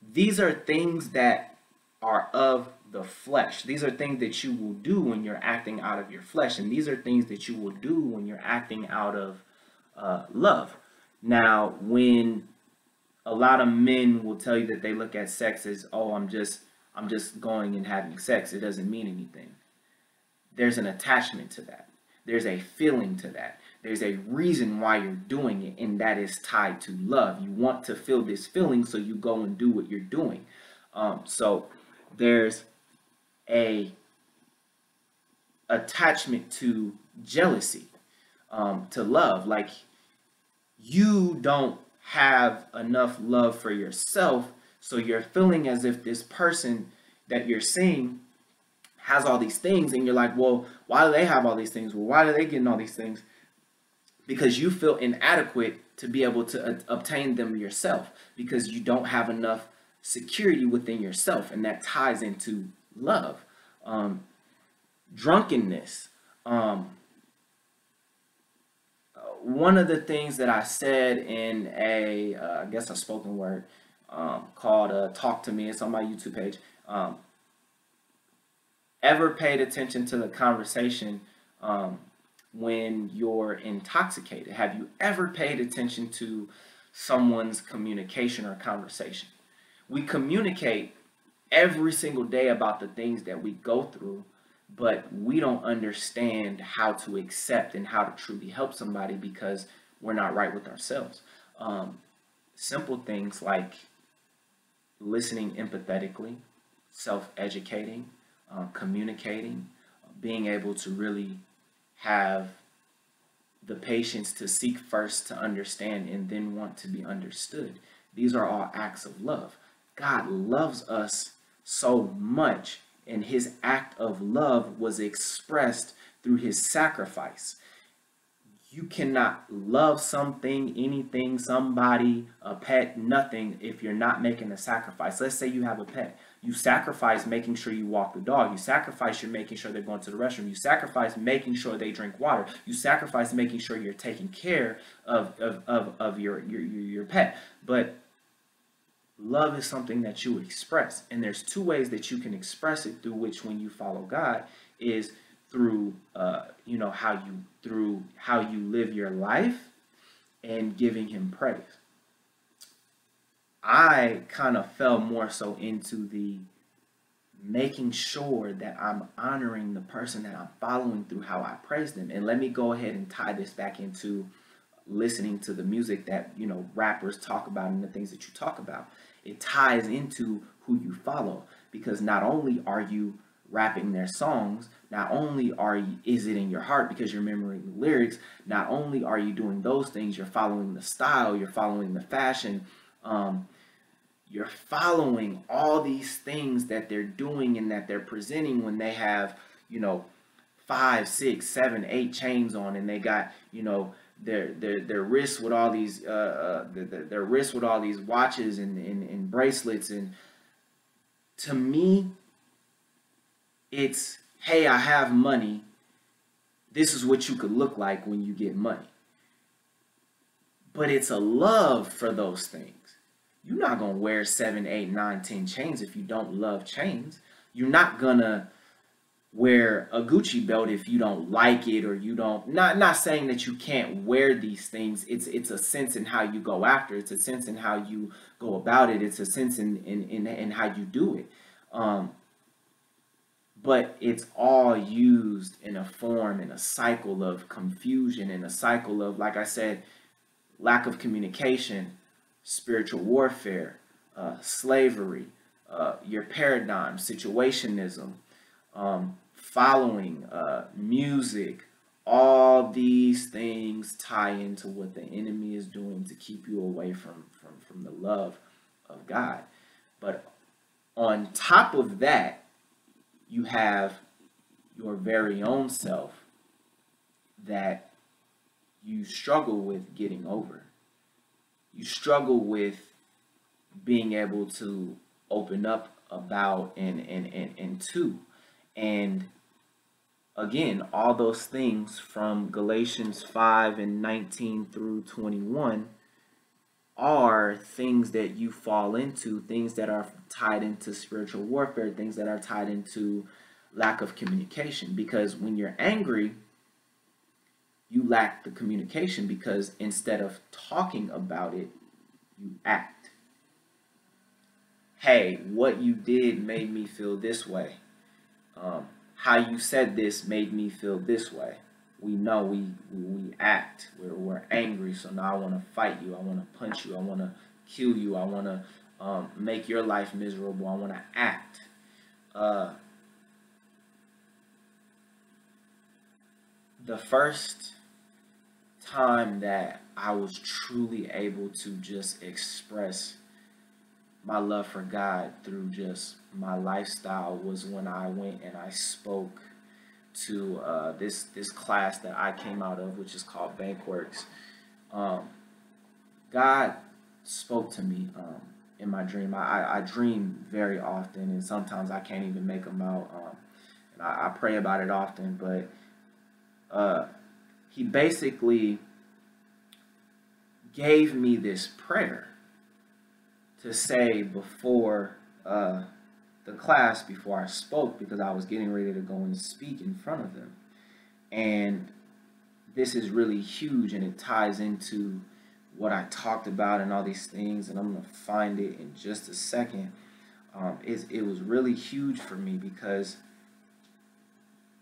these are things that are of the flesh. These are things that you will do when you're acting out of your flesh, and these are things that you will do when you're acting out of love. Now, when a lot of men will tell you that they look at sex as, oh, I'm just going and having sex, it doesn't mean anything. There's an attachment to that. There's a feeling to that. There's a reason why you're doing it, and that is tied to love. You want to feel this feeling, so you go and do what you're doing. So there's a attachment to jealousy, to love. Like, you don't have enough love for yourself, so you're feeling as if this person that you're seeing has all these things, and you're like, well, why do they have all these things? Well, why are they getting all these things? Because you feel inadequate to be able to obtain them yourself, because you don't have enough security within yourself, and that ties into love. Drunkenness. One of the things that I said in I guess a spoken word called Talk to Me, it's on my YouTube page. Ever paid attention to the conversation when you're intoxicated? Have you ever paid attention to someone's communication or conversation? We communicate every single day about the things that we go through, but we don't understand how to accept and how to truly help somebody because we're not right with ourselves. Simple things like listening empathetically, self-educating, communicating, being able to really have the patience to seek first to understand and then want to be understood. These are all acts of love. God loves us so much, and his act of love was expressed through his sacrifice. You cannot love something, anything, somebody, a pet, nothing if you're not making a sacrifice. Let's say you have a pet. You sacrifice making sure you walk the dog. You sacrifice you're making sure they're going to the restroom. You sacrifice making sure they drink water. You sacrifice making sure you're taking care of your pet. But love is something that you express. And there's two ways that you can express it, through which when you follow God is through how you live your life and giving him praise. I kind of fell more so into the making sure that I'm honoring the person that I'm following through how I praise them. And let me go ahead and tie this back into listening to the music that, you know, rappers talk about and the things that you talk about. It ties into who you follow, because not only are you rapping their songs, not only is it in your heart because you're remembering the lyrics, not only are you doing those things, you're following the style, you're following the fashion, you're following all these things that they're doing and that they're presenting when they have, you know, 5, 6, 7, 8 chains on, and they got, you know, their wrists with all these their wrists with all these watches and bracelets. And to me, it's, hey, I have money. This is what you could look like when you get money. But it's a love for those things. You're not going to wear 7, 8, 9, 10 chains if you don't love chains. You're not going to wear a Gucci belt if you don't like it, or you don't, not saying that you can't wear these things. It's a sense in how you go after. It's a sense in how you go about it. It's a sense in how you do it. But it's all used in a form, in a cycle of confusion, in a cycle of, like I said, lack of communication, spiritual warfare, slavery, your paradigm, situationism, following, music. All these things tie into what the enemy is doing to keep you away from the love of God. But on top of that, you have your very own self that you struggle with getting over. You struggle with being able to open up about and to. And again, all those things from Galatians 5 and 19 through 21 are things that you fall into, things that are tied into spiritual warfare, things that are tied into lack of communication. Because when you're angry, you lack the communication, because instead of talking about it, you act. Hey, what you did made me feel this way. How you said this made me feel this way. We know we act. We're angry, so now I want to fight you. I want to punch you. I want to kill you. I want to make your life miserable. I want to act. The first time that I was truly able to just express my love for God through just my lifestyle was when I went and I spoke to this class that I came out of, which is called Bankworks. God spoke to me in my dream. I dream very often, and sometimes I can't even make them out. And I pray about it often, but he basically gave me this prayer to say before the class, before I spoke, because I was getting ready to go and speak in front of them. And this is really huge, and it ties into what I talked about and all these things, and I'm going to find it in just a second. It was really huge for me because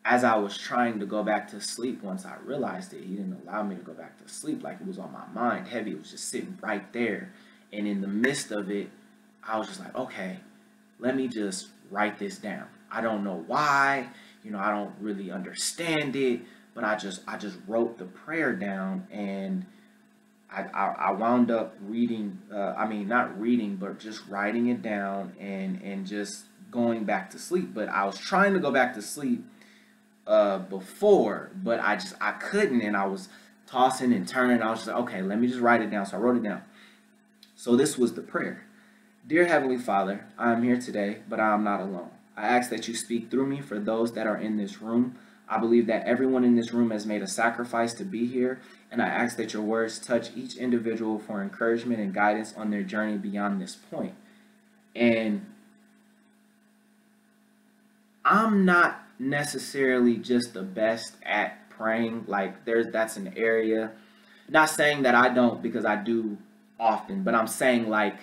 as I was trying to go back to sleep, once I realized it, he didn't allow me to go back to sleep. Like, it was on my mind heavy. It was just sitting right there. And in the midst of it, I was just like, okay, let me just write this down. I don't know why, I don't really understand it, but I just wrote the prayer down, and I wound up reading, not reading, but just writing it down and just going back to sleep. But I was trying to go back to sleep before, but I couldn't, and I was tossing and turning. I was just like, okay, let me just write it down. So I wrote it down. So this was the prayer. Dear Heavenly Father, I am here today, but I am not alone. I ask that you speak through me for those that are in this room. I believe that everyone in this room has made a sacrifice to be here, and I ask that your words touch each individual for encouragement and guidance on their journey beyond this point. And I'm not necessarily just the best at praying. Like, that's an area. Not saying that I don't, because I do often, but I'm saying like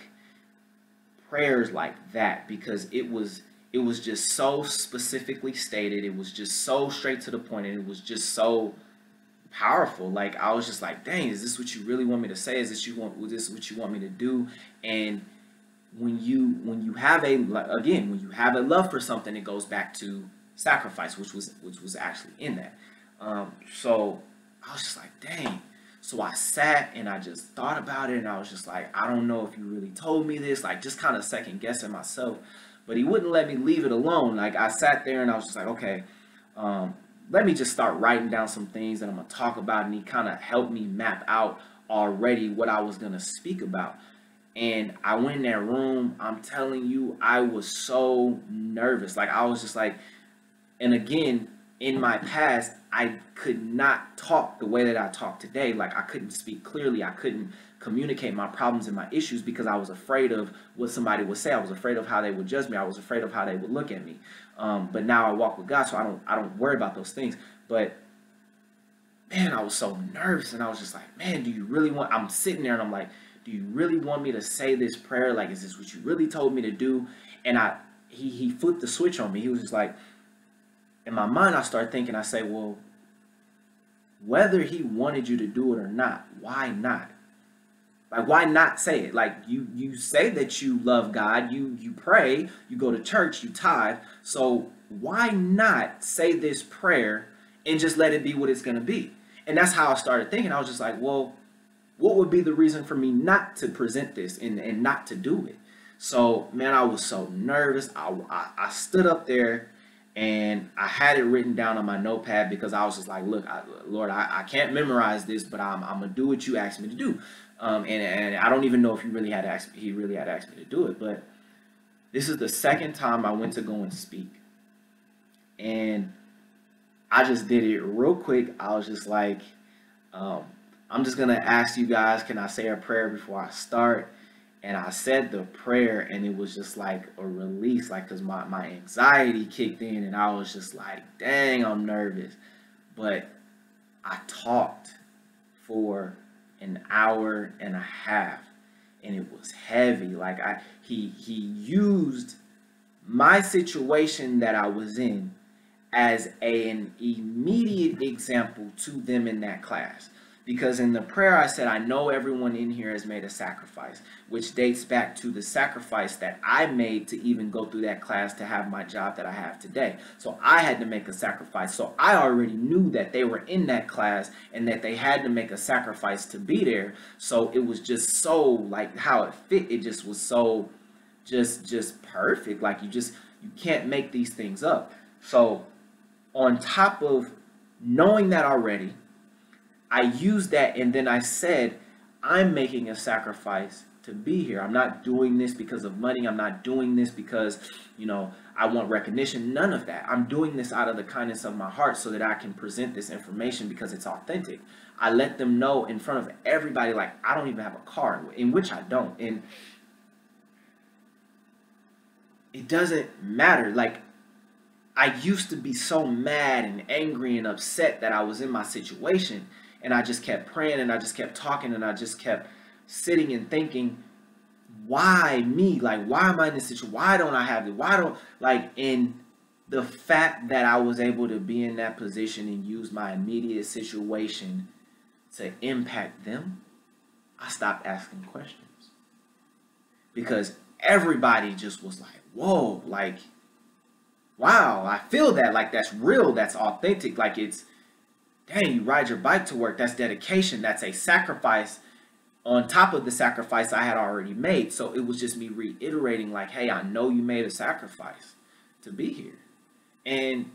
prayers like that, because it was just so specifically stated. It was just so straight to the point, and it was just so powerful. Like, I was just like, dang, is this what you really want me to say? Is this what you want me to do? And when you have when you have a love for something, it goes back to sacrifice, which was actually in that. So I was just like, dang. So I sat and I just thought about it, and I was just like, I don't know if you really told me this, like just kind of second guessing myself. But he wouldn't let me leave it alone. Like, I sat there and I was just like, okay, let me just start writing down some things that I'm going to talk about. And he kind of helped me map out already what I was going to speak about. And I went in that room. I'm telling you, I was so nervous. Like, I was just like, and again, in my past, I could not talk the way that I talk today. Like, I couldn't speak clearly. I couldn't communicate my problems and my issues because I was afraid of what somebody would say. I was afraid of how they would judge me. I was afraid of how they would look at me. But now I walk with God, so I don't worry about those things. But man, I was so nervous, and I was just like, man, do you really want? I'm sitting there and I'm like, do you really want me to say this prayer? Like, is this what you really told me to do? And he flipped the switch on me. He was just like, in my mind, I started thinking. I say, well, whether he wanted you to do it or not, why not? Like, why not say it? Like, you say that you love God, you pray, you go to church, you tithe. So why not say this prayer and just let it be what it's going to be? And that's how I started thinking. I was just like, well, what would be the reason for me not to present this and not to do it? So, man, I was so nervous. I stood up there and I had it written down on my notepad because I was just like, look, Lord, I can't memorize this, but I'm going to do what you asked me to do. And I don't even know if he really had asked me to do it, but this is the second time I went to go and speak. And I just did it real quick. I was just like, I'm just going to ask you guys, can I say a prayer before I start? And I said the prayer, and it was just like a release, like, because my anxiety kicked in, and I was just like, dang, I'm nervous. But I talked for an hour and a half, and it was heavy. Like, he used my situation that I was in as an immediate example to them in that class. Because in the prayer I said, I know everyone in here has made a sacrifice, which dates back to the sacrifice that I made to even go through that class to have my job that I have today. So I had to make a sacrifice. So I already knew that they were in that class and that they had to make a sacrifice to be there. So it was just so, like, how it fit. It just was so just perfect. Like, you can't make these things up. So on top of knowing that already, I used that, and then I said, I'm making a sacrifice to be here. I'm not doing this because of money. I'm not doing this because, I want recognition. None of that. I'm doing this out of the kindness of my heart so that I can present this information because it's authentic. I let them know in front of everybody, like, I don't even have a car, in which I don't. And it doesn't matter. Like, I used to be so mad and angry and upset that I was in my situation, and I just kept praying and I just kept talking and I just kept sitting and thinking, why me? Like, why am I in this situation? Why don't I have it? Why don't, like, in the fact that I was able to be in that position and use my immediate situation to impact them, I stopped asking questions. Because everybody just was like, whoa, like, wow, I feel that, like, that's real, that's authentic, like, it's, dang, you ride your bike to work, that's dedication, that's a sacrifice on top of the sacrifice I had already made. So it was just me reiterating, like, hey, I know you made a sacrifice to be here. And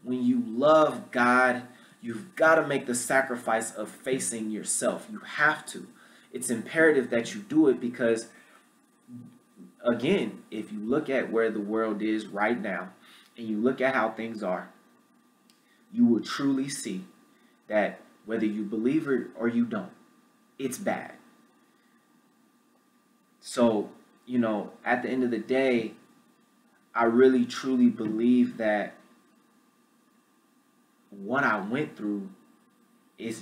when you love God, you've got to make the sacrifice of facing yourself. You have to. It's imperative that you do it because, again, if you look at where the world is right now and you look at how things are, you will truly see that whether you believe it or you don't, it's bad. So, at the end of the day, I really truly believe that what I went through it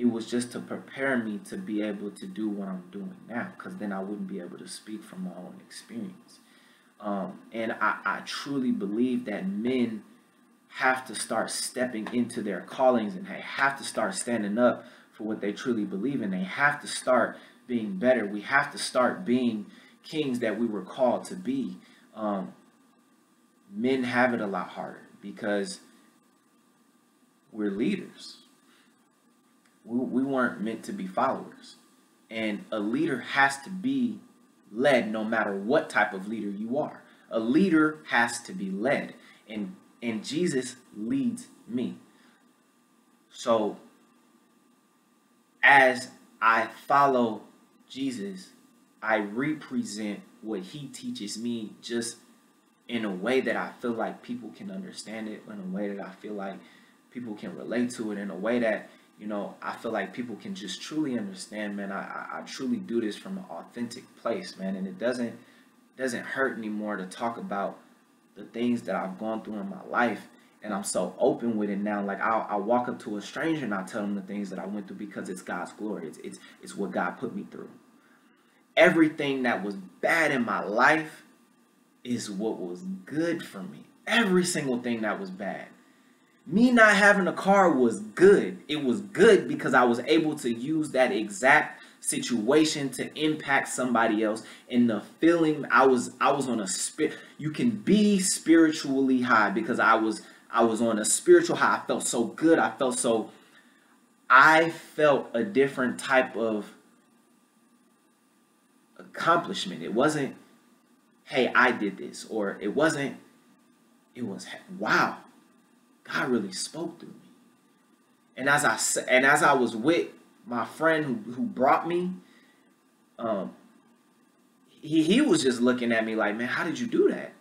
was just to prepare me to be able to do what I'm doing now, because then I wouldn't be able to speak from my own experience. And I truly believe that men have to start stepping into their callings, and they have to start standing up for what they truly believe in. They have to start being better. We have to start being kings that we were called to be. Men have it a lot harder because we're leaders. We weren't meant to be followers. And a leader has to be led no matter what type of leader you are. A leader has to be led. And Jesus leads me. So as I follow Jesus, I represent what he teaches me, just in a way that I feel like people can understand it, in a way that I feel like people can relate to it, in a way that, I feel like people can just truly understand, man. I truly do this from an authentic place, man. And it doesn't hurt anymore to talk about the things that I've gone through in my life. And I'm so open with it now. Like, I'll walk up to a stranger and I'll tell them the things that I went through because it's God's glory. It's what God put me through. Everything that was bad in my life is what was good for me. Every single thing that was bad. Me not having a car was good. It was good because I was able to use that exact situation to impact somebody else. And the feeling I was on a you can be spiritually high, because I was on a spiritual high. I felt so good. I felt a different type of accomplishment. It wasn't, hey, I did this, or it was, wow, God really spoke through me. And as I was with my friend who brought me, he was just looking at me like, man, how did you do that?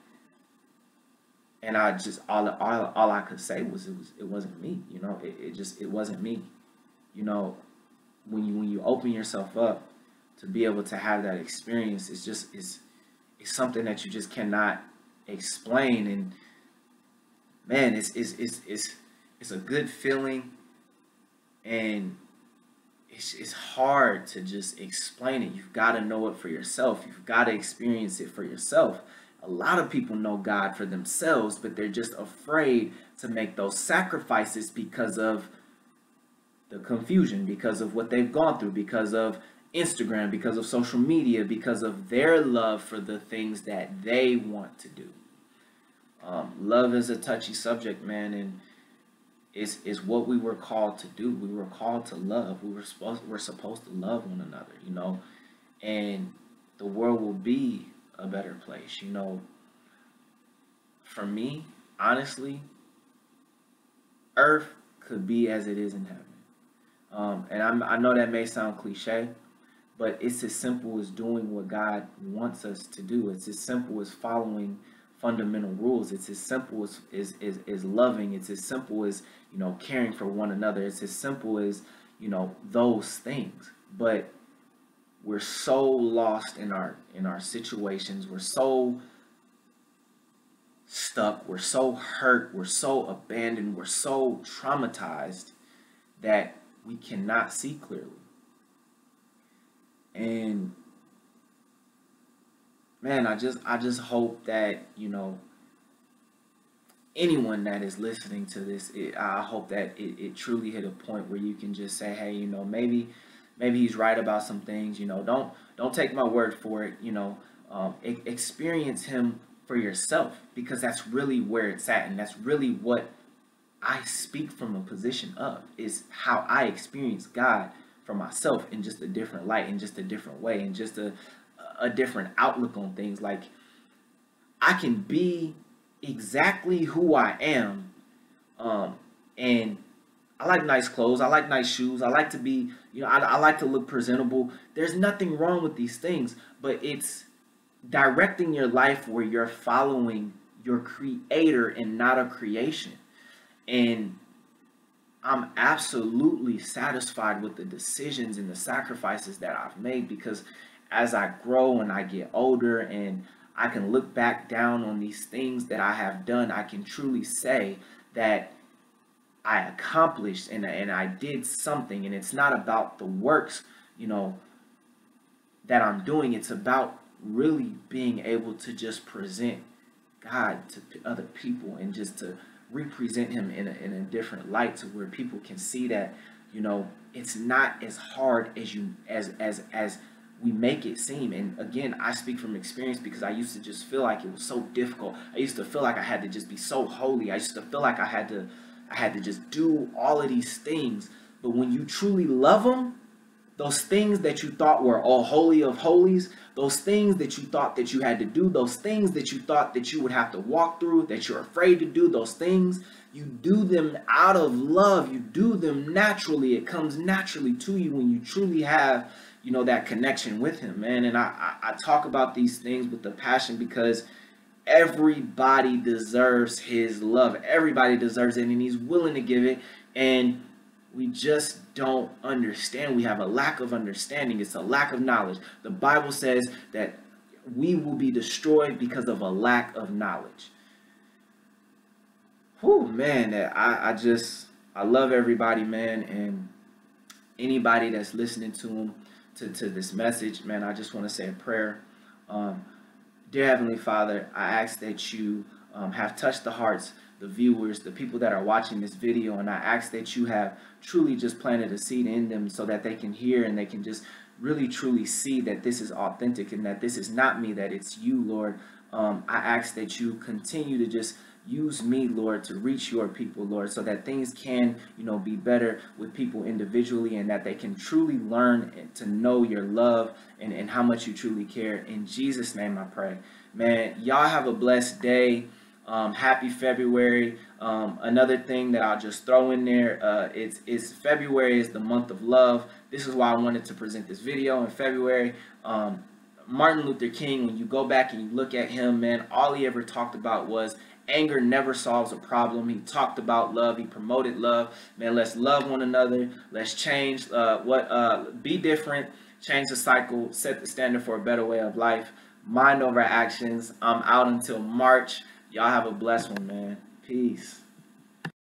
And I just all I could say was it wasn't me. It wasn't me. When you open yourself up to be able to have that experience, it's something that you just cannot explain. And man, it's a good feeling, and it's hard to just explain it. You've got to know it for yourself. You've got to experience it for yourself. A lot of people know God for themselves, but they're just afraid to make those sacrifices because of the confusion, because of what they've gone through, because of Instagram, because of social media, because of their love for the things that they want to do. Love is a touchy subject, man, and it's what we were called to do. We were called to love. We're supposed to love one another, and the world will be a better place. For me, honestly, earth could be as it is in heaven. And I know that may sound cliche, but it's as simple as doing what God wants us to do. It's as simple as following fundamental rules. It's as simple as loving. It's as simple as, you know, caring for one another. It's as simple as, you know, those things. But we're so lost in our situations. We're so stuck. We're so hurt. We're so abandoned. We're so traumatized that we cannot see clearly. And man, I just hope that, you know, anyone that is listening to this, I hope that it truly hit a point where you can just say, hey, you know, maybe he's right about some things. You know, don't take my word for it. You know, experience him for yourself, because that's really where it's at, and that's really what I speak from a position of, is how I experience God for myself in just a different light, in just a different way, in just a different outlook on things. Like, I can be exactly who I am, and I like nice clothes, I like nice shoes, I like to be, you know, I like to look presentable. There's nothing wrong with these things, but it's directing your life where you're following your creator and not a creation. And I'm absolutely satisfied with the decisions and the sacrifices that I've made, because as I grow and I get older and I can look back down on these things that I have done, I can truly say that I accomplished and I did something. And it's not about the works, you know, that I'm doing. It's about really being able to just present God to other people and just to represent him in a different light, to where people can see that, you know, it's not as hard as we make it seem. And again, I speak from experience, because I used to just feel like it was so difficult. I used to feel like I had to just be so holy. I used to feel like I had to just do all of these things. But when you truly love him, those things that you thought were all holy of holies, those things that you thought that you had to do, those things that you thought that you would have to walk through, that you're afraid to do, those things, you do them out of love. You do them naturally. It comes naturally to you when you truly have, you know, that connection with him, man. And I talk about these things with the passion, because everybody deserves his love. Everybody deserves it, and he's willing to give it. And we just don't understand. We have a lack of understanding. It's a lack of knowledge. The Bible says that we will be destroyed because of a lack of knowledge. Whew, man, I love everybody, man, and anybody that's listening to this message, man, I just want to say a prayer. Dear Heavenly Father, I ask that you have touched the hearts, the viewers, the people that are watching this video, and I ask that you have truly just planted a seed in them, so that they can hear and they can just really truly see that this is authentic and that this is not me, that it's you, Lord. I ask that you continue to just use me, Lord, to reach your people, Lord, so that things can, you know, be better with people individually, and that they can truly learn to know your love and how much you truly care. In Jesus' name I pray. Man, y'all have a blessed day. Happy February. Another thing that I'll just throw in there, it's February is the month of love. This is why I wanted to present this video in February. Martin Luther King, when you go back and you look at him, man, all he ever talked about was anger never solves a problem. He talked about love. He promoted love. Man, let's love one another. Let's change be different, change the cycle, set the standard for a better way of life. Mind over actions. I'm out until March. Y'all have a blessed one, man. Peace.